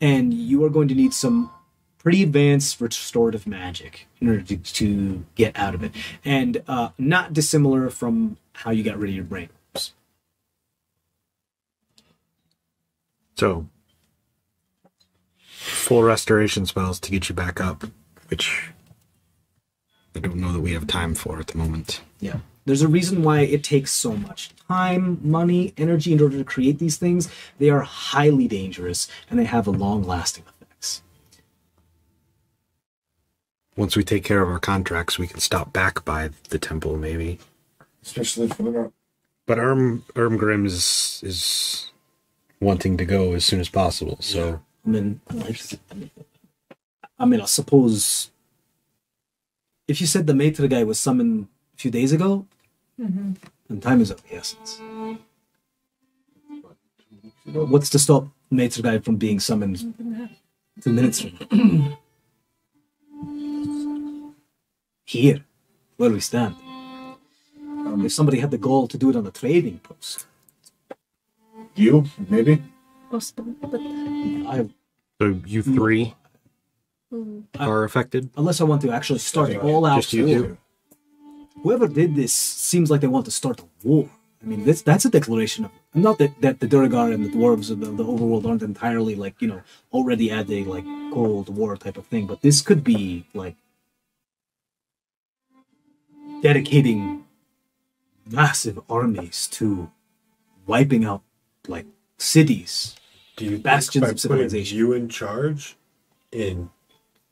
and you are going to need some pretty advanced restorative magic in order to get out of it. And not dissimilar from how you got rid of your brain. So, full restoration spells to get you back up, which I don't know that we have time for at the moment. Yeah. There's a reason why it takes so much time, money, energy in order to create these things. They are highly dangerous, and they have a long-lasting effects. Once we take care of our contracts, we can stop back by the temple, maybe. Especially if we're not. But Ermgrim is wanting to go as soon as possible, so... I mean, I suppose... If you said the Maitre guy was summoned a few days ago, and time is of the essence. What's to stop Maitre guy from being summoned 2 minutes from now? Here, where we stand. If somebody had the gall to do it on a trading post. You, maybe? Possible, but So you three are affected? Unless I want to actually start an all-out Just you war. two? Whoever did this seems like they want to start a war. I mean, that's a declaration of... Not that the Durgar and the dwarves of the overworld aren't entirely, like, you know, already at a, like, Cold War type of thing, but this could be, like, dedicating massive armies to wiping out, like, cities. Do you Bastions think of by putting civilization. you in charge in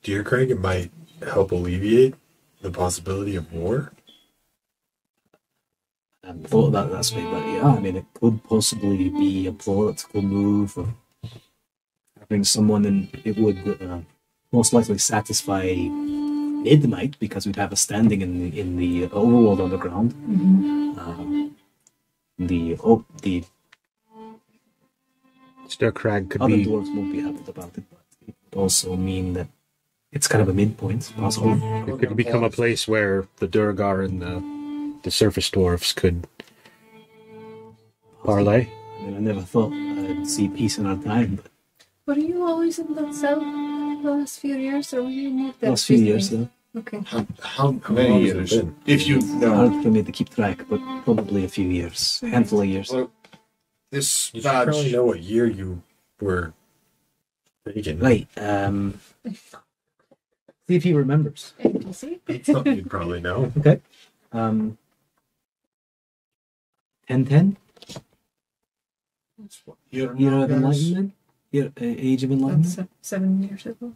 Deer Craig, it might help alleviate the possibility of war? I haven't thought about it that way, but yeah, I mean, it could possibly be a political move of having someone, and it would most likely satisfy Midnight because we'd have a standing in the overworld underground. The Sturkrag could other be... dwarves won't be happy about it, but it would also mean that it's kind of a midpoint, possibly. It could become a place where the Durgar and the surface dwarves could parlay. I mean, I never thought I'd see peace in our time, but were you always in that cell the last few years, or were you moved there? last few years, yeah. Okay. How long many has it years? been? If you know. Hard for me to keep track, but probably a few years, a handful of years. Well, this You should badge. probably know what year you were taken. Right, see if he remembers. NPC? It's something you'd probably know. Okay. 1010? Year of Enlightenment? Age of Enlightenment? That's 7 years ago.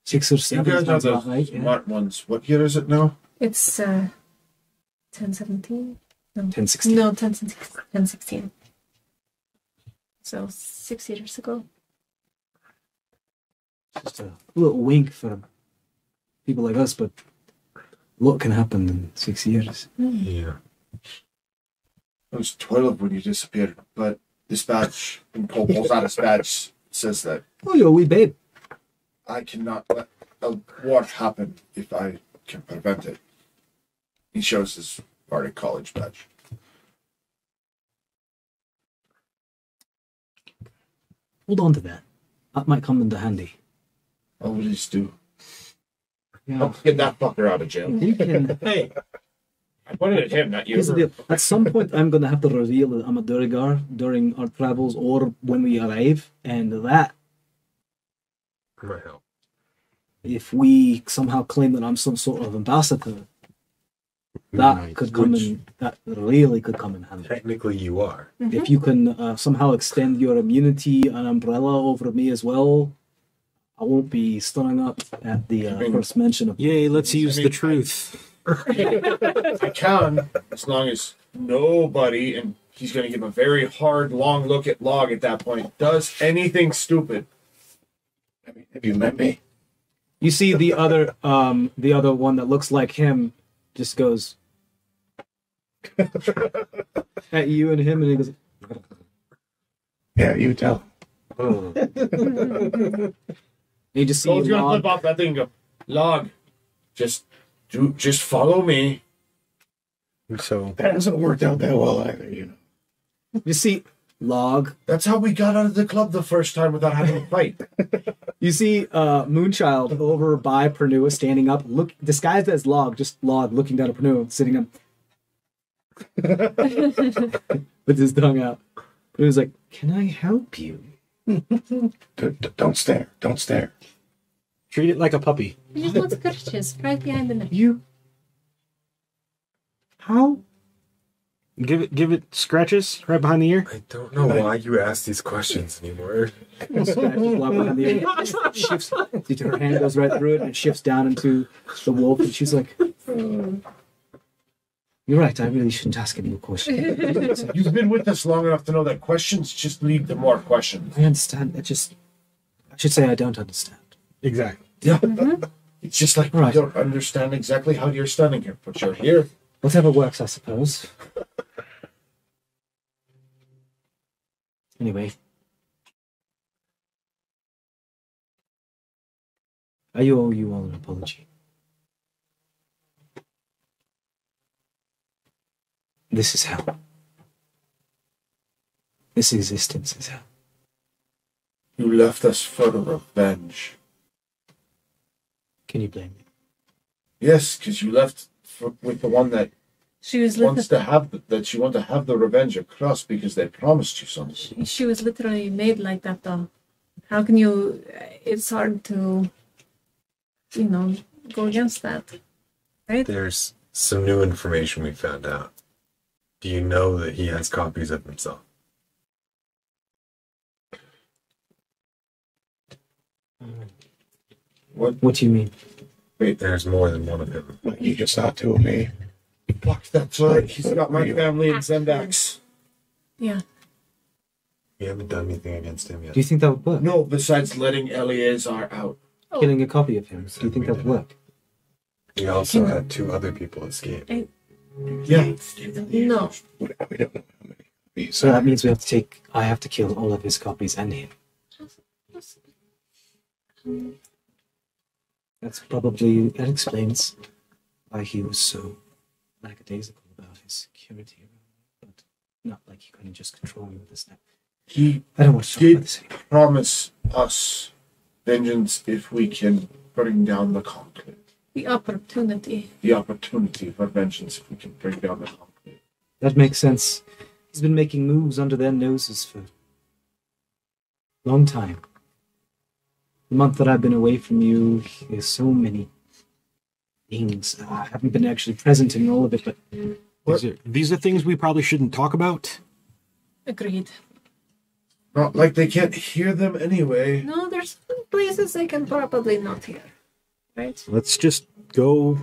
6 or You 7. guys are sounds the about right, yeah. smart ones. What year is it now? It's 1017. No, 1016. No, 1016. So 6 years ago. Just a little wink for people like us, but what can happen in 6 years? Yeah. I was 12 when you disappeared, but this badge, and Cole pulls out his badge, says that Oh, you're a wee babe. I cannot let a war happen if I can prevent it. He shows his Bardic College badge. Hold on to that. That might come into handy. Always do. Yeah. Help get that fucker out of jail. You can. Hey, I pointed at him, not you. Here's the deal. At some point, I'm going to have to reveal that I'm a Durigar during our travels or when we arrive, and that, Might help. if we somehow claim that I'm some sort of ambassador, that Right. could come Which- in. That really could come in handy. Technically, you are. If you can somehow extend your immunity and umbrella over me as well, I won't be stunning up at the first mention of. Yay, let's use mean, the truth. I can, as long as nobody, and he's going to give a very hard, long look at Log at that point, does anything stupid. I mean, have you met me? You see the other one that looks like him just goes at you and him, and he goes. Yeah, you tell. You just see Gold's going to Log. flip off that thing and go, Log, just follow me. So That hasn't worked out that well either, you know. You see Log. That's how we got out of the club the first time without having to fight. You see Moonchild over by Pernua standing up, look disguised as Log, just Log looking down at Pernua, sitting up with his tongue out. Pernua's like, "Can I help you?" Don't stare. Don't stare. treat it like a puppy. You just want scratches right behind the neck. You? How? Give it scratches right behind the ear. I don't know why you ask these questions anymore. Scratches right behind the ear. Shifts. Her hand goes right through it and shifts down into the wolf, and she's like, "You're right. I really shouldn't ask any more questions." You've been with us long enough to know that questions just lead to more questions. I understand. I should say I don't understand. Exactly. Yeah. It's just like Right. you don't understand exactly how you're standing here, but you're here. Whatever works, I suppose. Anyway. I owe you all an apology. This is hell. This existence is hell. You left us for revenge. Can you blame me? Yes, because you left with the one that She was wants literally, to have that you want to have the revenge across because they promised you something. she was literally made like that though. How can you? It's hard to, go against that, right? There's some new information we found out. Do you know that he has copies of himself? What do you mean? There's more than one of him. You just saw two of me. Fuck, that's right. He's got my family in Zendax. Yeah. We haven't done anything against him yet. Do you think that would work? No, besides letting Eleazar out. Killing a copy of him. Do you think that would work? We also had two other people escape. Yeah. No. We don't know how many. These, So that means I have to kill all of his copies and him. That explains why he was so lackadaisical about his security. But not like he couldn't just control me with his neck. He I don't want to talk about did this anymore. promise us vengeance if we can bring down the conclave. The opportunity. The opportunity for vengeance if we can bring down the conclave. That makes sense. He's been making moves under their noses for a long time. The month that I've been away from you, there's so many things. I haven't been actually present in all of it, but These are things we probably shouldn't talk about. Agreed. Not like they can't hear them anyway. No, there's places they can probably not hear, right? Let's just go.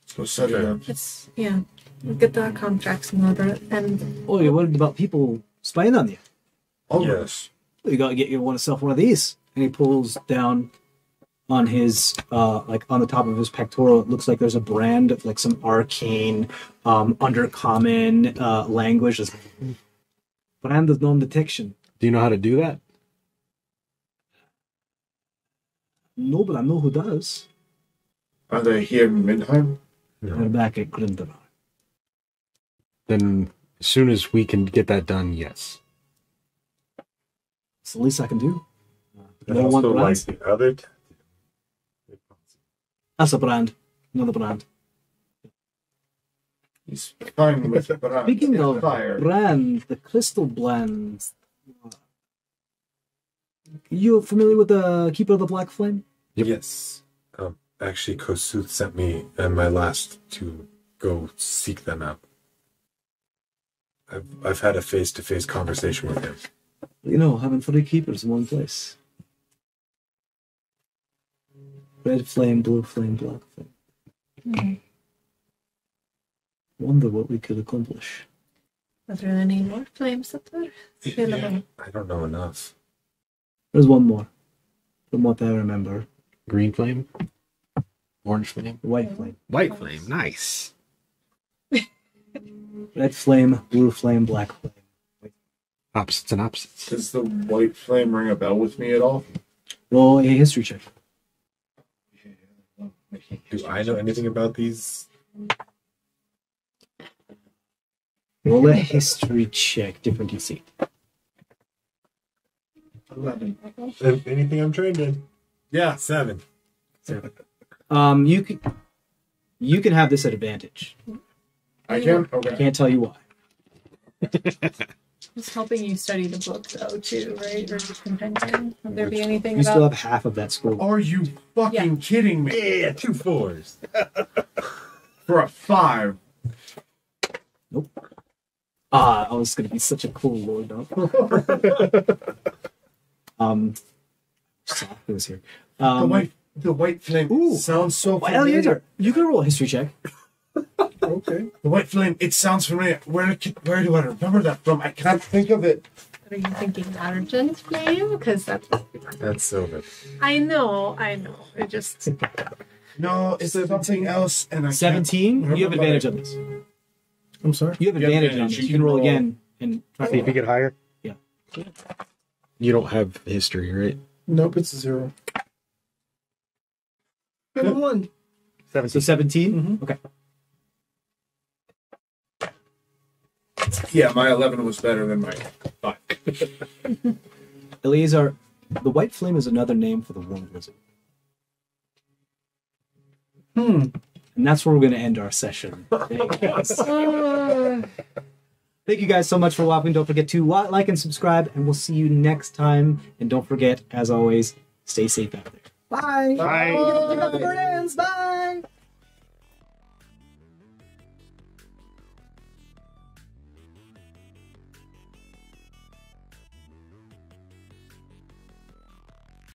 Let's go set it up. It's get the contracts in order, and oh, you're worried about people spying on you. Oh, Yes. You gotta get yourself one of these. And he pulls down on his, on the top of his pectoral, it looks like there's a brand of like some arcane, undercommon language. It's brand of non-detection. Do you know how to do that? No, but I know who does. Are they here in Midheim? They're back at Grindelwald. Then as soon as we can get that done, yes. It's the least I can do. And also like the other. That's a brand. Another brand. He's fine with it, but Speaking of fire. brand, the crystal blends. You familiar with the Keeper of the Black Flame? Yes. Actually, Kosuth sent me and my last to go seek them out. I've had a face-to-face conversation with him. You know, having 3 keepers in one place. Red flame, blue flame, black flame. Wonder what we could accomplish. Are there any more flames that are available? I don't know enough. There's one more. From what I remember. Green flame? Orange flame? White flame. White flame. Nice. Red flame, blue flame, black flame. Opposites and opposites. Does the white flame ring a bell with me at all? Roll a history check. Do I know anything about these? Roll a history check. Different DC. 11. Anything I'm trained in? Yeah, 7. You can have this at advantage. I can? I Okay. can't tell you why. Just helping you study the book, though, too, right? Or the compendium. Would there be anything You about... still have half of that scroll. Are you fucking kidding me? Yeah, 2 4s. For a 5. Nope. I was gonna be such a cool lord dog. Soft was here. The white flame Ooh. sounds so Well, familiar. Eliezer, you can roll a history check. Okay. The white flame, it sounds familiar. Where do I remember that from? I can't think of it. Are you thinking Argent flame? Because that's... That's silver. I know. It just... No, it's something else. And I 17. can't You have remember advantage it. on this. I'm sorry. You have You have advantage on advantage. this. You can roll again and try See if you get higher. Yeah. You don't have history, right? Nope, it's a 0. Good one. So 17. Okay. Yeah, my 11 was better than my 5. Eliezer, the white flame is another name for the worm wizard. And that's where we're going to end our session. Thank you guys so much for watching. Don't forget to like and subscribe, and we'll see you next time. And don't forget, as always, stay safe out there. Bye. Bye. Pick up the bird ends. Bye.